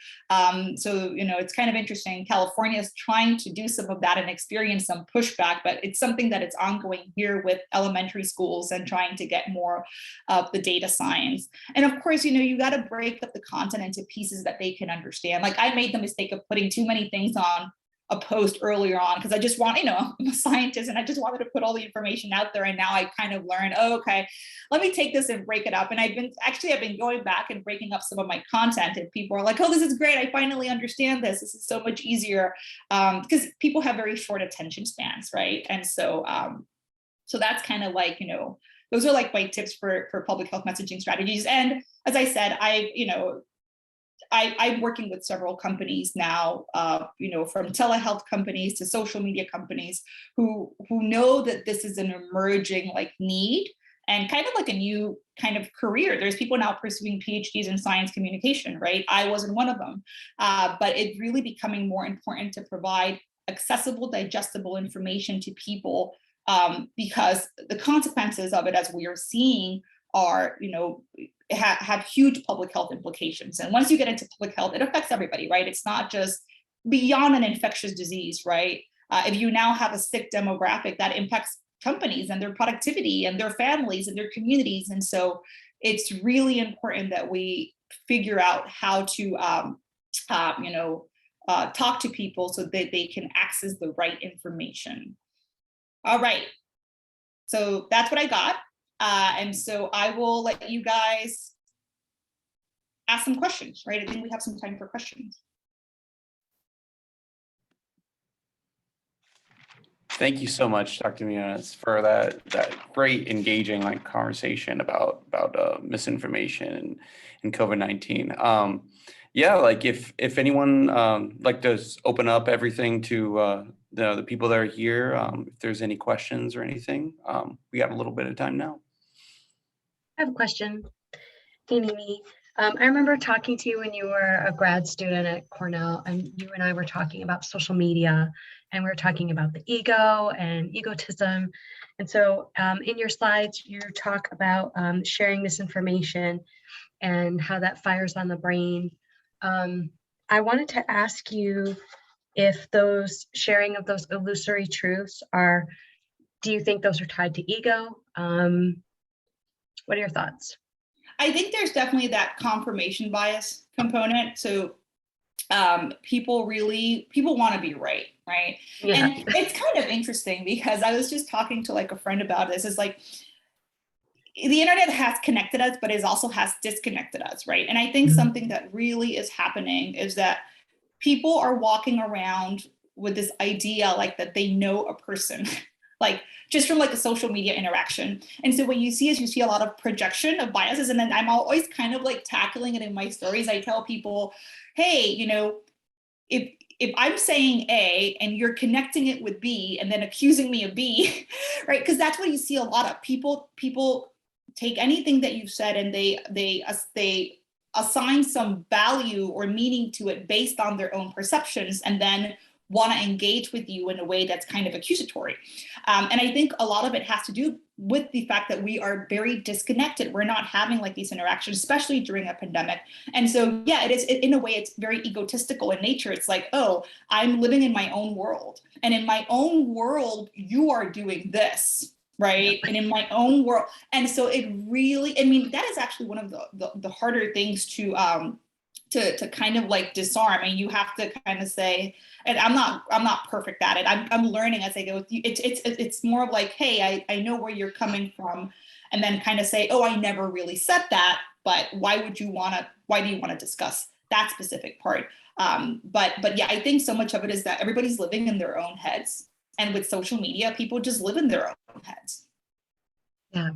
So, you know, it's kind of interesting. California is trying to do some of that and experience some pushback, but it's something that it's ongoing here with elementary schools and trying to get more of the data science. And of course, you know, you got to break up the content into pieces that they can understand. Like I made the mistake of putting too many things on a post earlier on because I just want, you know, I'm a scientist and I just wanted to put all the information out there. And now I kind of learned, oh, okay, let me take this and break it up. And I've been going back and breaking up some of my content, and people are like, oh, this is great. I finally understand this. This is so much easier, because people have very short attention spans, right? And so so that's kind of like, you know, those are like my tips for public health messaging strategies. And as I said, I'm working with several companies now, you know, from telehealth companies to social media companies who know that this is an emerging like need and kind of like a new kind of career. There's people now pursuing PhDs in science communication, right? I wasn't one of them, but it's really becoming more important to provide accessible, digestible information to people, because the consequences of it, as we are seeing, are, you know, have huge public health implications. And once you get into public health, it affects everybody, right? It's not just beyond an infectious disease, right? If you now have a sick demographic, that impacts companies and their productivity and their families and their communities. And so it's really important that we figure out how to, you know, talk to people so that they can access the right information. All right, so that's what I got. And so I will let you guys ask some questions, right? I think we have some time for questions. Thank you so much, Dr. Muñoz, for that great engaging like conversation about misinformation and COVID-19. Yeah, like if anyone like to open up everything to the people that are here, if there's any questions or anything, we got a little bit of time now. I have a question. Hey, Mimi. I remember talking to you when you were a grad student at Cornell, and you and I were talking about social media, and we were talking about the ego and egotism. And so in your slides, you talk about sharing misinformation and how that fires on the brain. I wanted to ask you if those sharing of those illusory truths do you think those are tied to ego? What are your thoughts? I think there's definitely that confirmation bias component. So people want to be right, right? Yeah. And it's kind of interesting because I was just talking to like a friend about this. It's like the internet has connected us, but it also has disconnected us, right? And I think something that really is happening is that people are walking around with this idea like that they know a person, like just from like a social media interaction. And so what you see is you see a lot of projection of biases. And then I'm always kind of like tackling it in my stories. I tell people, hey, you know, if I'm saying A and you're connecting it with B and then accusing me of B, right? Because that's what you see a lot of people take anything that you've said and they assign some value or meaning to it based on their own perceptions and then want to engage with you in a way that's kind of accusatory. And I think a lot of it has to do with the fact that we are very disconnected. We're not having like these interactions, especially during a pandemic. And so, yeah, it is in a way, it's very egotistical in nature. It's like, oh, I'm living in my own world. And in my own world, you are doing this, right? And in my own world. And so it really, I mean, that is actually one of the harder things to kind of like disarm. And you have to kind of say, and I'm not perfect at it. I'm learning as I go. It's more of like, hey, I know where you're coming from, and then kind of say, oh, I never really said that, but why do you want to discuss that specific part? But yeah, I think so much of it is that everybody's living in their own heads, and with social media, people just live in their own heads. Yeah,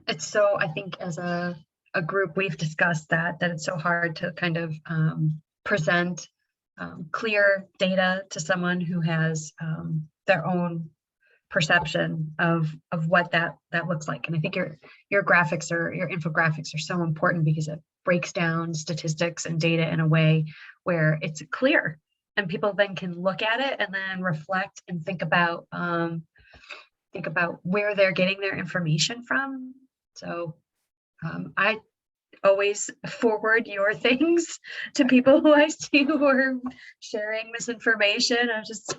it's so, I think as a group, we've discussed that it's so hard to kind of present clear data to someone who has their own perception of what that looks like. And I think your graphics or your infographics are so important because it breaks down statistics and data in a way where it's clear and people then can look at it and then reflect and think about where they're getting their information from. So I always forward your things to people who I see who are sharing misinformation. I'm just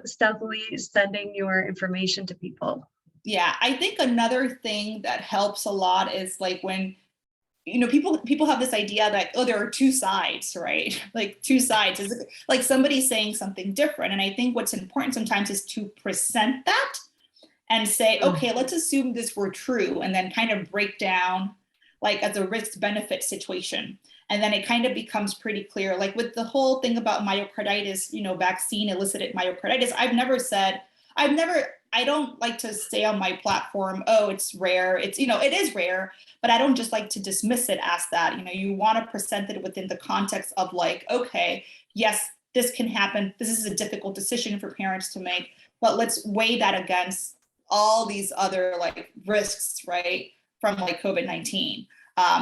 stealthily sending your information to people. Yeah, I think another thing that helps a lot is like when, you know, people have this idea that, oh, there are two sides, right? Like two sides, is like somebody saying something different. And I think what's important sometimes is to present that and say, okay, let's assume this were true, and then kind of break down like as a risk benefit situation. And then it kind of becomes pretty clear, like with the whole thing about myocarditis, you know, vaccine elicited myocarditis. I don't like to say on my platform, oh, it's rare. It's, you know, it is rare, but I don't just like to dismiss it as that. You know, you want to present it within the context of like, okay, yes, this can happen. This is a difficult decision for parents to make, but let's weigh that against all these other like risks, right, from like COVID-19.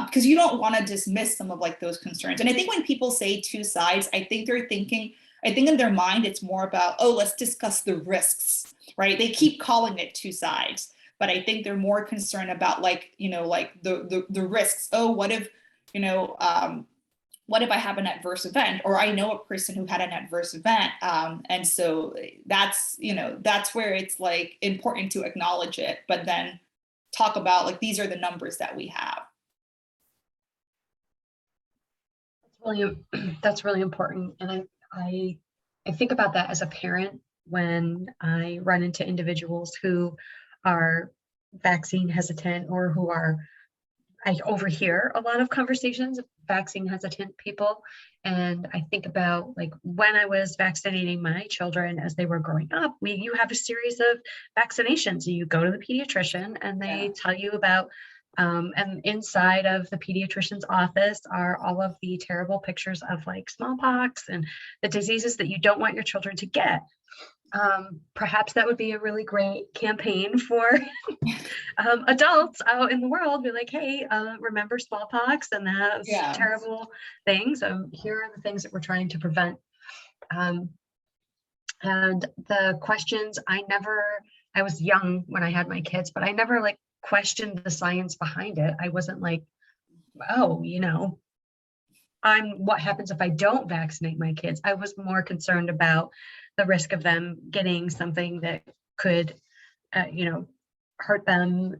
Because you don't want to dismiss some of like those concerns. And I think when people say two sides, I think in their mind, it's more about, oh, let's discuss the risks, right? They keep calling it two sides, but I think they're more concerned about like, you know, like the risks. Oh, what if, you know, what if I have an adverse event, or I know a person who had an adverse event? And so that's, you know, that's where it's like important to acknowledge it, but then talk about like, these are the numbers that we have. That's really important. And I think about that as a parent when I run into individuals who are vaccine hesitant or who are, I overhear a lot of conversations of vaccine hesitant people. And I think about like when I was vaccinating my children as they were growing up, you have a series of vaccinations. You go to the pediatrician and they tell you about, and inside of the pediatrician's office are all of the terrible pictures of like smallpox and the diseases that you don't want your children to get. Perhaps that would be a really great campaign for adults out in the world. Be like, hey, remember smallpox and those terrible things? Here are the things that we're trying to prevent. And the questions, I was young when I had my kids, but I never like questioned the science behind it. I wasn't like, oh, you know, what happens if I don't vaccinate my kids? I was more concerned about the risk of them getting something that could, you know, hurt them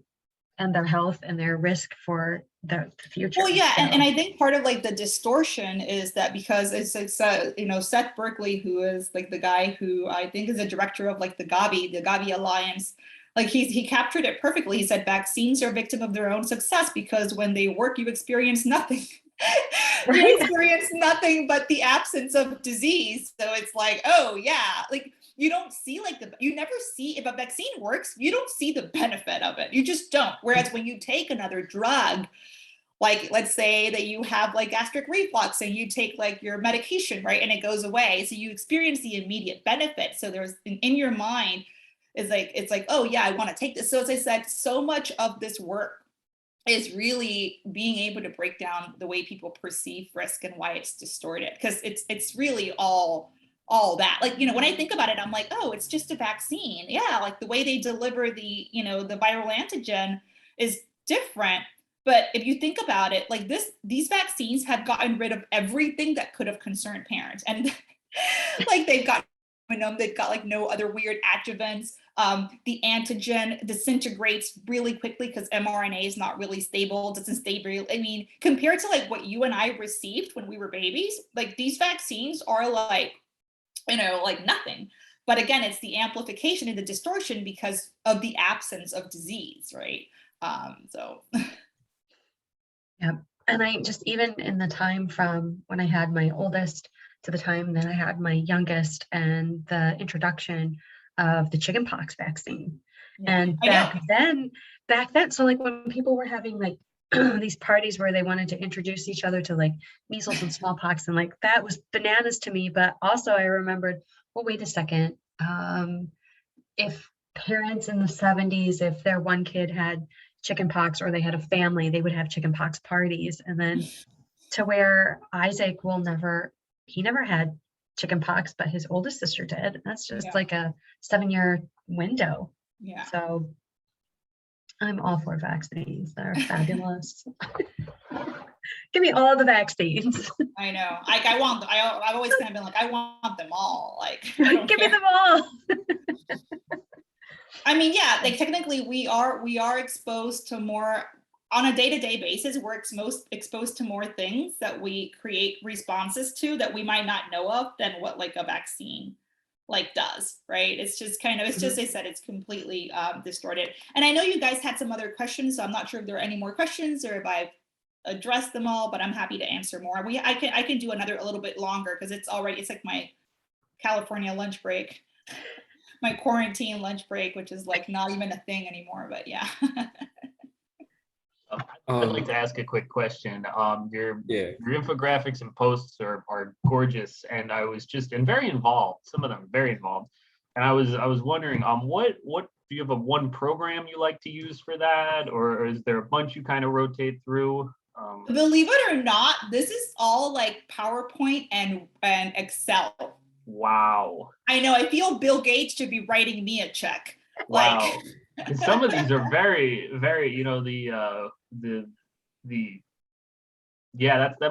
and their health and their risk for the future. Well, yeah, and I think part of like the distortion is that because it's you know, Seth Berkley, who is like the guy who I think is the director of like the Gavi Alliance, like he captured it perfectly. He said vaccines are victim of their own success because when they work, you experience nothing. Right. You experience nothing but the absence of disease. So it's like, oh yeah, like you don't see like you never see, if a vaccine works, you don't see the benefit of it. You just don't. Whereas when you take another drug, like let's say that you have like gastric reflux and you take like your medication, right, and it goes away. So you experience the immediate benefit. So there's in your mind, it's like, oh yeah, I want to take this. So as I said, so much of this work is really being able to break down the way people perceive risk and why it's distorted, because it's really all that. Like, you know, when I think about it, I'm like, oh, it's just a vaccine. Yeah, like the way they deliver the, you know, the viral antigen is different. But if you think about it, like these vaccines have gotten rid of everything that could have concerned parents, and like they've got like no other weird adjuvants. The antigen disintegrates really quickly because mRNA is not really stable, doesn't stay very, I mean, compared to like what you and I received when we were babies, like these vaccines are like, you know, like nothing. But again, it's the amplification and the distortion because of the absence of disease, right? So. Yeah, and I just, even in the time from when I had my oldest to the time that I had my youngest and the introduction of the chickenpox vaccine. Yeah, and back then, so like when people were having like these parties where they wanted to introduce each other to like measles and smallpox, and like that was bananas to me. But also I remembered, well, wait a second, if parents in the 70s, if their one kid had chicken pox or they had a family, they would have chicken pox parties. And then to where Isaac he never had chicken pox, but his oldest sister did. That's just Yeah. like a 7-year window. Yeah. So I'm all for vaccines. They're fabulous. Give me all the vaccines. I know. Like I want. I've always kind of been like, I want them all. Like, I don't Give me care. them all. I mean, yeah. Like technically, we are exposed to more on a day-to-day basis. We're exposed to more things that we create responses to that we might not know of than what like a vaccine like does, right? It's just kind of, it's just, I said, it's completely distorted. And I know you guys had some other questions, so I'm not sure if there are any more questions or if I've addressed them all, but I'm happy to answer more. I can do another a little bit longer because it's like my California lunch break, my quarantine lunch break, which is like not even a thing anymore, but yeah. I'd like to ask a quick question. Your Yeah. infographics and posts are gorgeous, and I was and very involved. Some of them very involved, and I was wondering, what do you have one program you like to use for that, or is there a bunch you kind of rotate through? Believe it or not, this is all like PowerPoint and Excel. Wow. I know. I feel Bill Gates should be writing me a check. Wow. Like, 'Cause some of these are very, very, that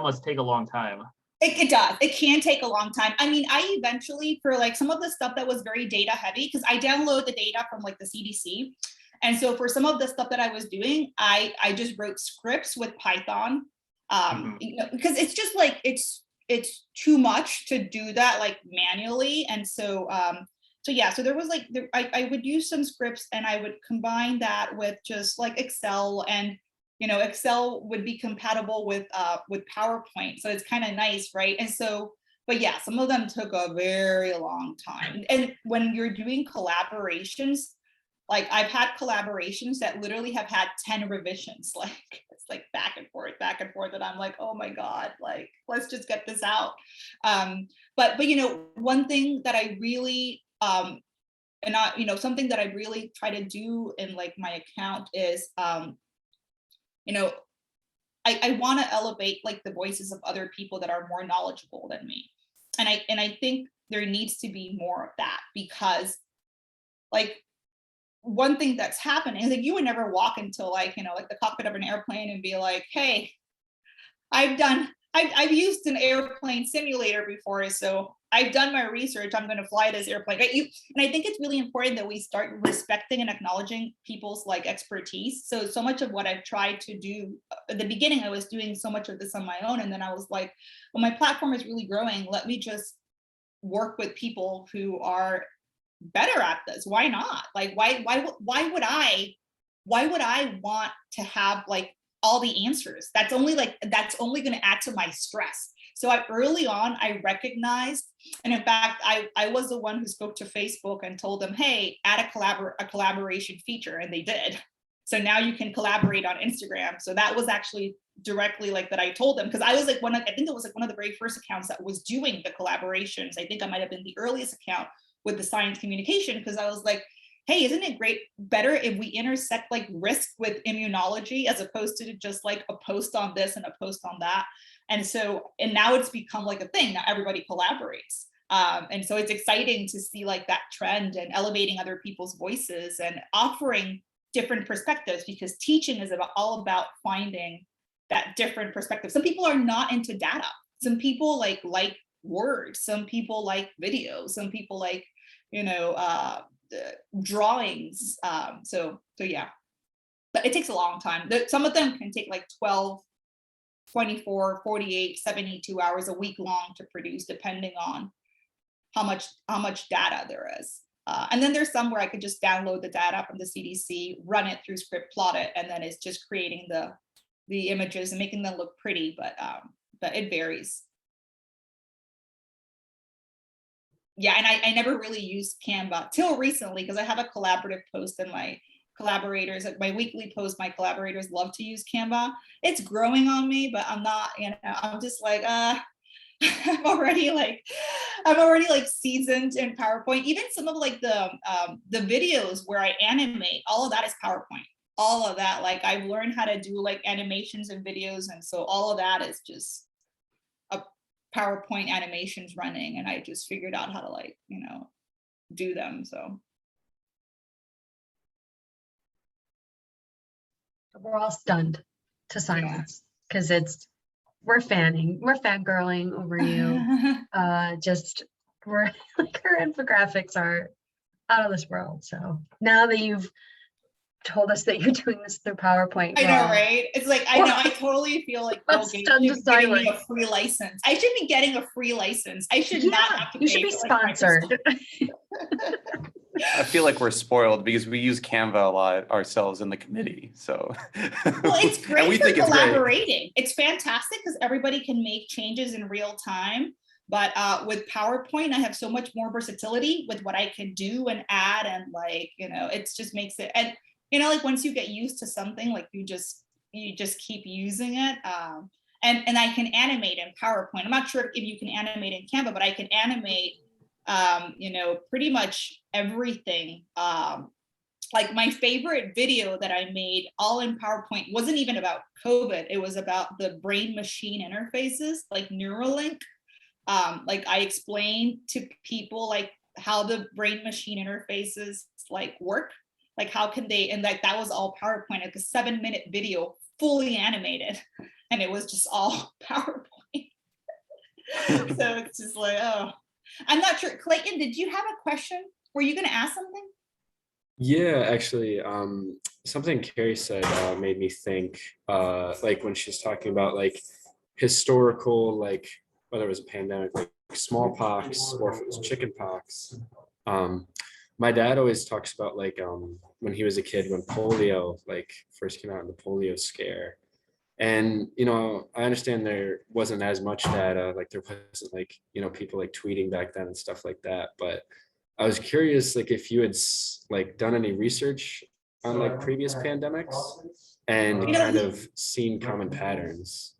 must take a long time. it does. It can take a long time. I mean, I eventually, for like some of the stuff that was very data heavy, because I download the data from like the CDC. And so for some of the stuff that I was doing, I just wrote scripts with Python, because it's just like, it's too much to do that like manually. And so, so there was like, I would use some scripts and I would combine that with just like Excel, and Excel would be compatible with PowerPoint. So it's kind of nice, right? And so, but yeah, some of them took a very long time. And when you're doing collaborations, like I've had collaborations that literally have had 10 revisions, like it's like back and forth, and I'm like, oh my God, like let's just get this out. But one thing that I really something that I really try to do in like my account is I want to elevate like the voices of other people that are more knowledgeable than me. And I think there needs to be more of that, because like one thing that's happening is like you would never walk into like the cockpit of an airplane and be like, hey, I've used an airplane simulator before, so I've done my research, I'm going to fly this airplane. And I think it's really important that we start respecting and acknowledging people's like expertise. So much of what I've tried to do at the beginning, I was doing so much of this on my own. And then I was like, well, my platform is really growing. Let me just work with people who are better at this. Why not? Like, why would I want to have like all the answers? That's only going to add to my stress. So early on, I recognized, and in fact, I was the one who spoke to Facebook and told them, hey, add a collaboration feature, and they did. So now you can collaborate on Instagram. So that was actually directly like that I told them, because I was like I think it was like one of the very first accounts that was doing the collaborations. I think I might have been the earliest account with the science communication, because I was like, hey, isn't it better if we intersect like risk with immunology as opposed to just like a post on this and a post on that? And now it's become like a thing. Now everybody collaborates. And so it's exciting to see like that trend and elevating other people's voices and offering different perspectives, because teaching is all about finding that different perspective. Some people are not into data. Some people like words. Some people like video. Some people like, drawings. So yeah, but it takes a long time. Some of them can take like 12, 24, 48, 72 hours, a week long to produce, depending on how much data there is. And then there's some where I could just download the data from the CDC, run it through script, plot it, and then it's just creating the images and making them look pretty, but it varies. Yeah, and I never really used Canva till recently, because I have a collaborative post, and my collaborators, my weekly post, my collaborators love to use Canva. It's growing on me, but I'm not, I'm just like, I'm already like seasoned in PowerPoint. Even some of like the videos where I animate, all of that is PowerPoint. All of that, like I've learned how to do like animations and videos, and so all of that is just a PowerPoint animations running, and I just figured out how to like, do them. So We're all stunned to silence because we're fangirling over you. Just we're like our infographics are out of this world. So now that you've told us that you're doing this through PowerPoint, I know, right? It's like, I know, I totally feel like Bill Gates stunned to should be giving me a silence. free license. I should be getting a free license. I should not have to You pay should be for, like, Microsoft. sponsored. I feel like we're spoiled because we use Canva a lot ourselves in the committee. So Well, it's and great we for think it's great. collaborating. It's fantastic because everybody can make changes in real time. But with PowerPoint, I have so much more versatility with what I can do and add, and like, it just makes it, and like once you get used to something, like you just keep using it. And I can animate in PowerPoint. I'm not sure if you can animate in Canva, but I can animate, pretty much everything. Like my favorite video that I made all in PowerPoint wasn't even about COVID. It was about the brain machine interfaces, like Neuralink. Like I explained to people like how the brain machine interfaces like work, like how can they, and like that was all PowerPoint, like a 7-minute video, fully animated, and it was just all PowerPoint. So it's just like, oh, I'm not sure. Clayton, did you have a question? Were you going to ask something? Yeah, actually, something Carrie said made me think, like when she's talking about like historical, like whether it was a pandemic, like smallpox or if it was chickenpox. My dad always talks about like when he was a kid, when polio like first came out in the polio scare. And I understand there wasn't as much data, like there wasn't like people like tweeting back then and stuff like that. But I was curious, like if you had like done any research on like previous pandemics and kind of seen common patterns.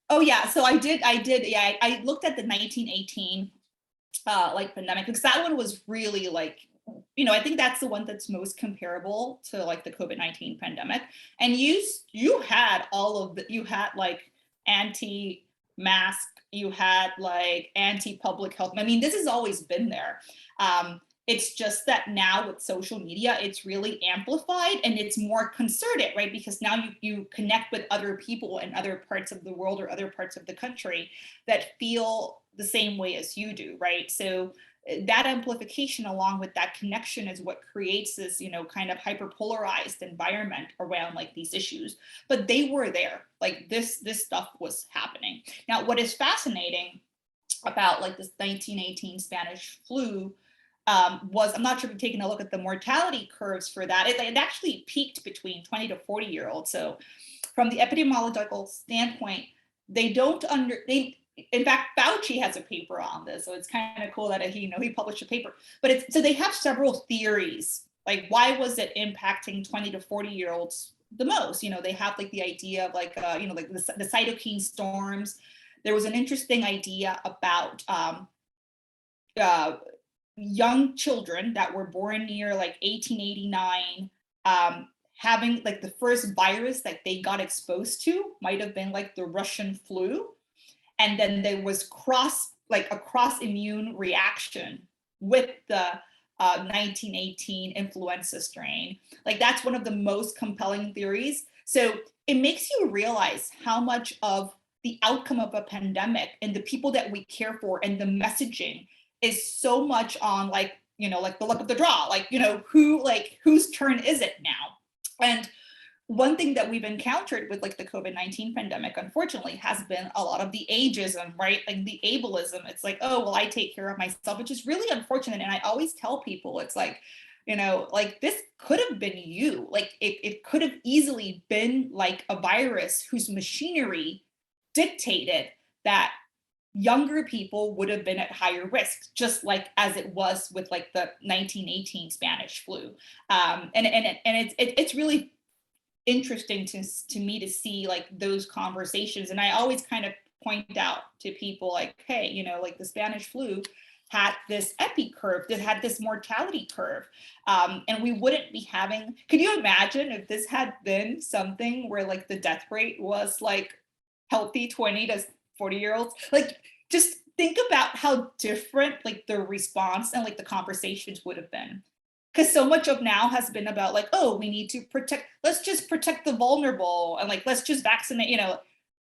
Oh yeah, so I did. Yeah, I looked at the 1918 like pandemic, because that one was really like, I think that's the one that's most comparable to like the COVID-19 pandemic. And you had you had like anti-mask, you had like anti-public health. I mean, this has always been there. It's just that now with social media, it's really amplified and it's more concerted, right? Because now you connect with other people in other parts of the world or other parts of the country that feel the same way as you do, right? So that amplification along with that connection is what creates this, kind of hyperpolarized environment around like these issues. But they were there, like this stuff was happening. Now, what is fascinating about like this 1918 Spanish flu was, I'm not sure if you've taken a look at the mortality curves for that. It actually peaked between 20 to 40-year-olds. So from the epidemiological standpoint, in fact, Fauci has a paper on this, so it's kind of cool that he published a paper. But so they have several theories, like why was it impacting 20 to 40-year-olds the most? They have like the idea of like like the cytokine storms. There was an interesting idea about young children that were born near like 1889, having like the first virus that they got exposed to might have been like the Russian flu. And then there was a cross immune reaction with the 1918 influenza strain. Like that's one of the most compelling theories. So it makes you realize how much of the outcome of a pandemic and the people that we care for and the messaging is so much on like the luck of the draw, like whose turn is it now? And one thing that we've encountered with like the COVID-19 pandemic, unfortunately, has been a lot of the ageism, right? Like the ableism. It's like, oh, well, I take care of myself, which is really unfortunate. And I always tell people, it's like, like this could have been you. Like it could have easily been like a virus whose machinery dictated that younger people would have been at higher risk, just like as it was with like the 1918 Spanish flu. And it's really interesting to me to see like those conversations. And I always kind of point out to people like, hey, you know, like the Spanish flu had this epi curve, that had this mortality curve. And we wouldn't be having, could you imagine if this had been something where like the death rate was like healthy 20 to 40-year-olds? Like, just think about how different like the response and like the conversations would have been. Because so much of now has been about like, oh, we need to protect, let's just protect the vulnerable, and like, let's just vaccinate, you know,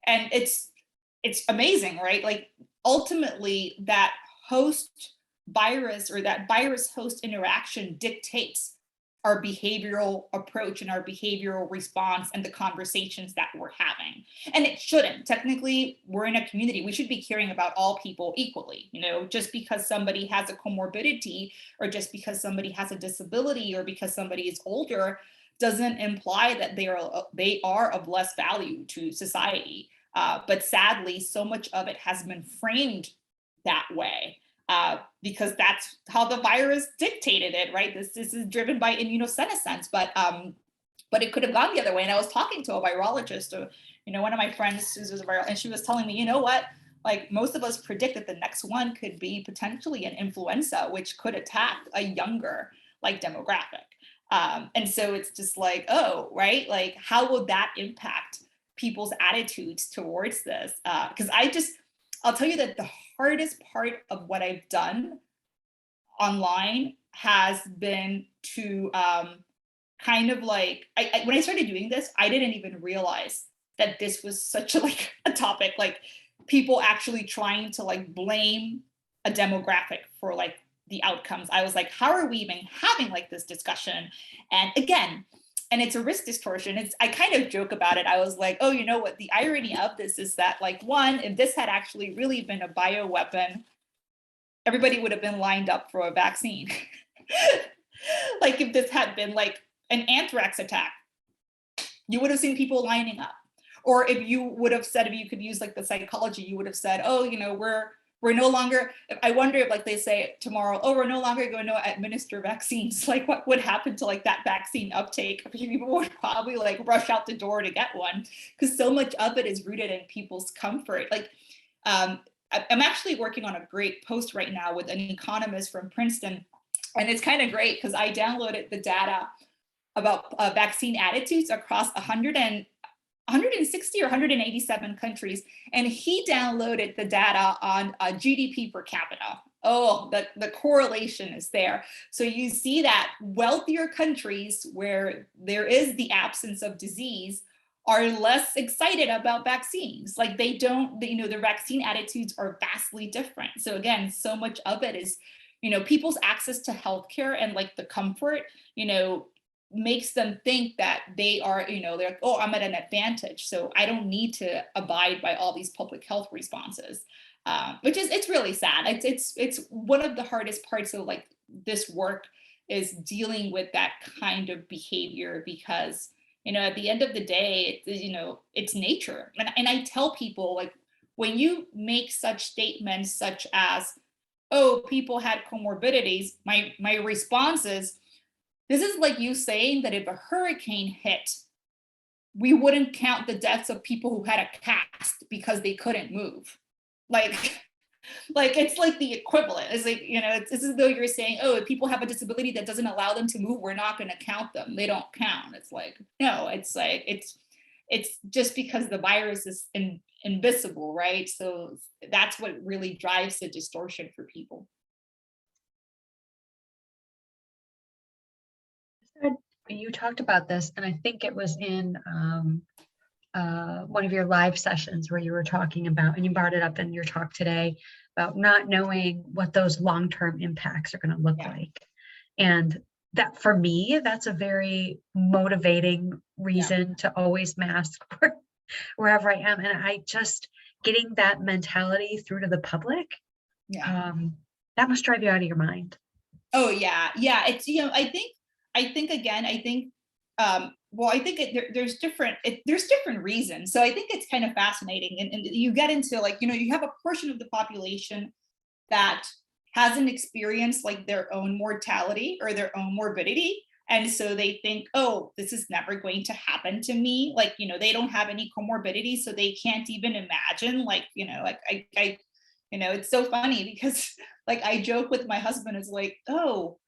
and it's amazing, right? Like ultimately that host virus or that virus host interaction dictates our behavioral approach and our behavioral response and the conversations that we're having. And it shouldn't. Technically, we're in a community. We should be caring about all people equally. You know, just because somebody has a comorbidity or just because somebody has a disability or because somebody is older doesn't imply that they are of less value to society. But sadly, so much of it has been framed that way. Because that's how the virus dictated it, right? This is driven by immunosenescence, but it could have gone the other way. And I was talking to a virologist, you know, one of my friends who was a virologist, and she was telling me, you know what, like most of us predict that the next one could be potentially an influenza, which could attack a younger like demographic. And so it's just like, oh, right, like how will that impact people's attitudes towards this? Because I'll tell you that the hardest part of what I've done online has been to kind of like, when I started doing this, I didn't even realize that this was such a topic, like people actually trying to like blame a demographic for like the outcomes. I was like, how are we even having like this discussion? And again, and it's a risk distortion. I kind of joke about it. I was like, oh, you know what? The irony of this is that like, one, if this had actually really been a bioweapon, everybody would have been lined up for a vaccine. Like if this had been like an anthrax attack, you would have seen people lining up. Or if you would have said, if you could use like the psychology, you would have said, oh, you know, we're no longer, I wonder if like they say tomorrow, oh, we're no longer going to administer vaccines. Like what would happen to like that vaccine uptake? People would probably like rush out the door to get one because so much of it is rooted in people's comfort. Like I'm actually working on a great post right now with an economist from Princeton. And it's kind of great because I downloaded the data about vaccine attitudes across 160 or 187 countries. And he downloaded the data on GDP per capita. Oh, the correlation is there. So you see that wealthier countries where there is the absence of disease are less excited about vaccines. Like they don't, you know, their vaccine attitudes are vastly different. So again, so much of it is, you know, people's access to healthcare and like the comfort, you know, makes them think that they are, you know, they're like, oh, I'm at an advantage, so I don't need to abide by all these public health responses, which is, it's really sad. It's one of the hardest parts of like this work is dealing with that kind of behavior because, you know, at the end of the day, you know, it's nature. And I tell people like, when you make such statements such as, oh, people had comorbidities, my response is, this is like you saying that if a hurricane hit, we wouldn't count the deaths of people who had a cast because they couldn't move. Like it's like the equivalent. It's like, you know, it's as though you're saying, oh, if people have a disability that doesn't allow them to move, we're not going to count them. They don't count. It's like, no, it's like, it's just because the virus is invisible, right? So that's what really drives the distortion for people. You talked about this, and I think it was in one of your live sessions where you were talking about, and you brought it up in your talk today, about not knowing what those long-term impacts are going to look like. And that, for me, that's a very motivating reason to always mask wherever I am. And I just, getting that mentality through to the public, that must drive you out of your mind. Oh yeah. It's, you know, I think well, I think there's different reasons. So I think it's kind of fascinating. And you get into like, you know, you have a portion of the population that hasn't experienced like their own mortality or their own morbidity, And so they think, oh, this is never going to happen to me. Like, they don't have any comorbidity, so they can't even imagine, like, it's so funny because like I joke with my husband, it's like, oh,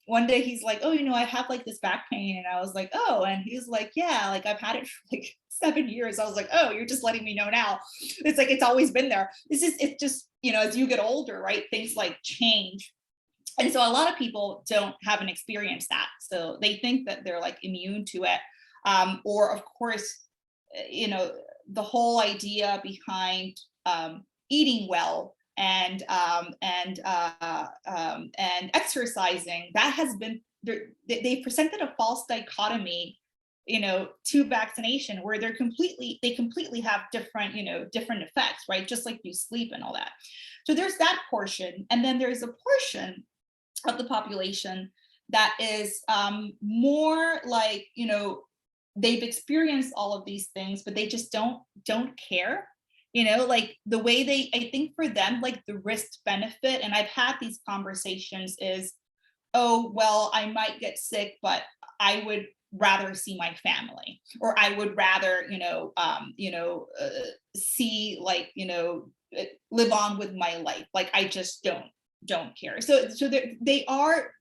one day he's like, oh, I have like this back pain. And I was like, oh, and he's like, yeah, like I've had it for like 7 years. I was like, oh, you're just letting me know now. It's like, it's always been there. It's just, as you get older, right, things like change. And so a lot of people haven't experienced that. So they think that they're like immune to it. Or of course, the whole idea behind eating well and exercising, that has been, they presented a false dichotomy, to vaccination, where they completely have different, different effects, right? Just like you sleep and all that. So there's that portion. And then there's a portion of the population that is more like, they've experienced all of these things, but they just don't care, like the way I think for them, like the risk benefit, and I've had these conversations is, oh, well, I might get sick, but I would rather see my family, or I would rather, see, like, live on with my life. Like, I just don't care. So they are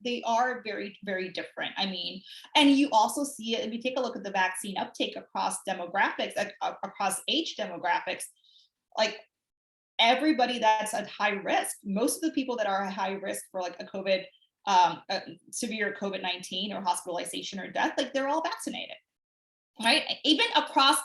very, very different. I mean, and you also see it if you take a look at the vaccine uptake across demographics, across age demographics, like everybody that's at high risk, most of the people that are at high risk for like a severe COVID-19 or hospitalization or death, like they're all vaccinated, right? Even across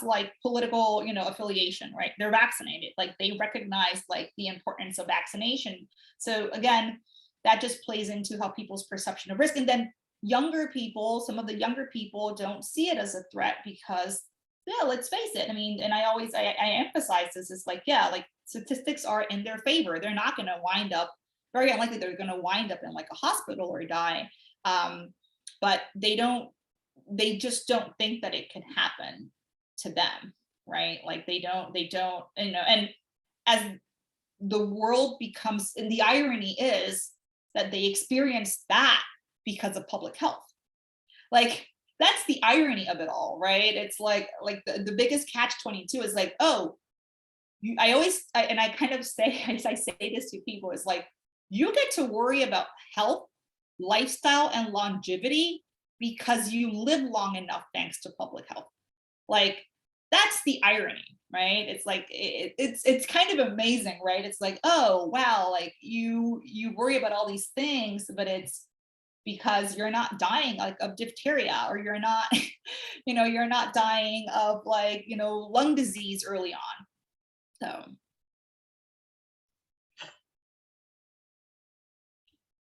like political, affiliation, right? They're vaccinated, like they recognize like the importance of vaccination. So again, that just plays into how people's perception of risk. And then younger people, some of the younger people don't see it as a threat because, yeah, let's face it. I mean, and I emphasize this, is like, yeah, like statistics are in their favor. They're not going to wind up, very unlikely they're going to wind up in like a hospital or die. But they just don't think that it can happen to them, right? Like they don't, and as the world becomes, and the irony is that they experience that because of public health. Like, that's the irony of it all, right? It's like the biggest catch-22 is like, oh, I kind of say, I say this to people, is like, you get to worry about health, lifestyle, and longevity because you live long enough thanks to public health. Like, that's the irony, right? It's like, it's kind of amazing, right? It's like, oh, wow, like you worry about all these things, but it's because you're not dying like of diphtheria, or you're not, you're not dying of like, lung disease early on. So.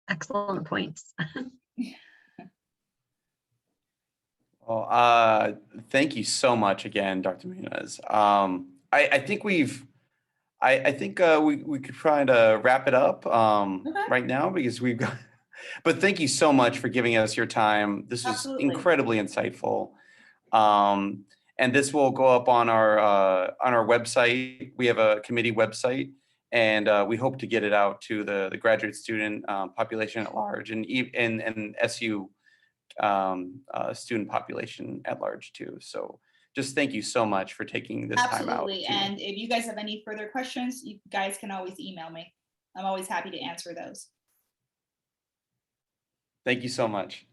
Excellent points. Well, thank you so much again, Dr. Muñoz. I think we could try to wrap it up right now, because we've got, but thank you so much for giving us your time. This was incredibly insightful. And this will go up on our website. We have a committee website, and we hope to get it out to the graduate student population at large, and SU student population at large too. So just thank you so much for taking this time out. Absolutely. And if you guys have any further questions, you guys can always email me. I'm always happy to answer those. Thank you so much.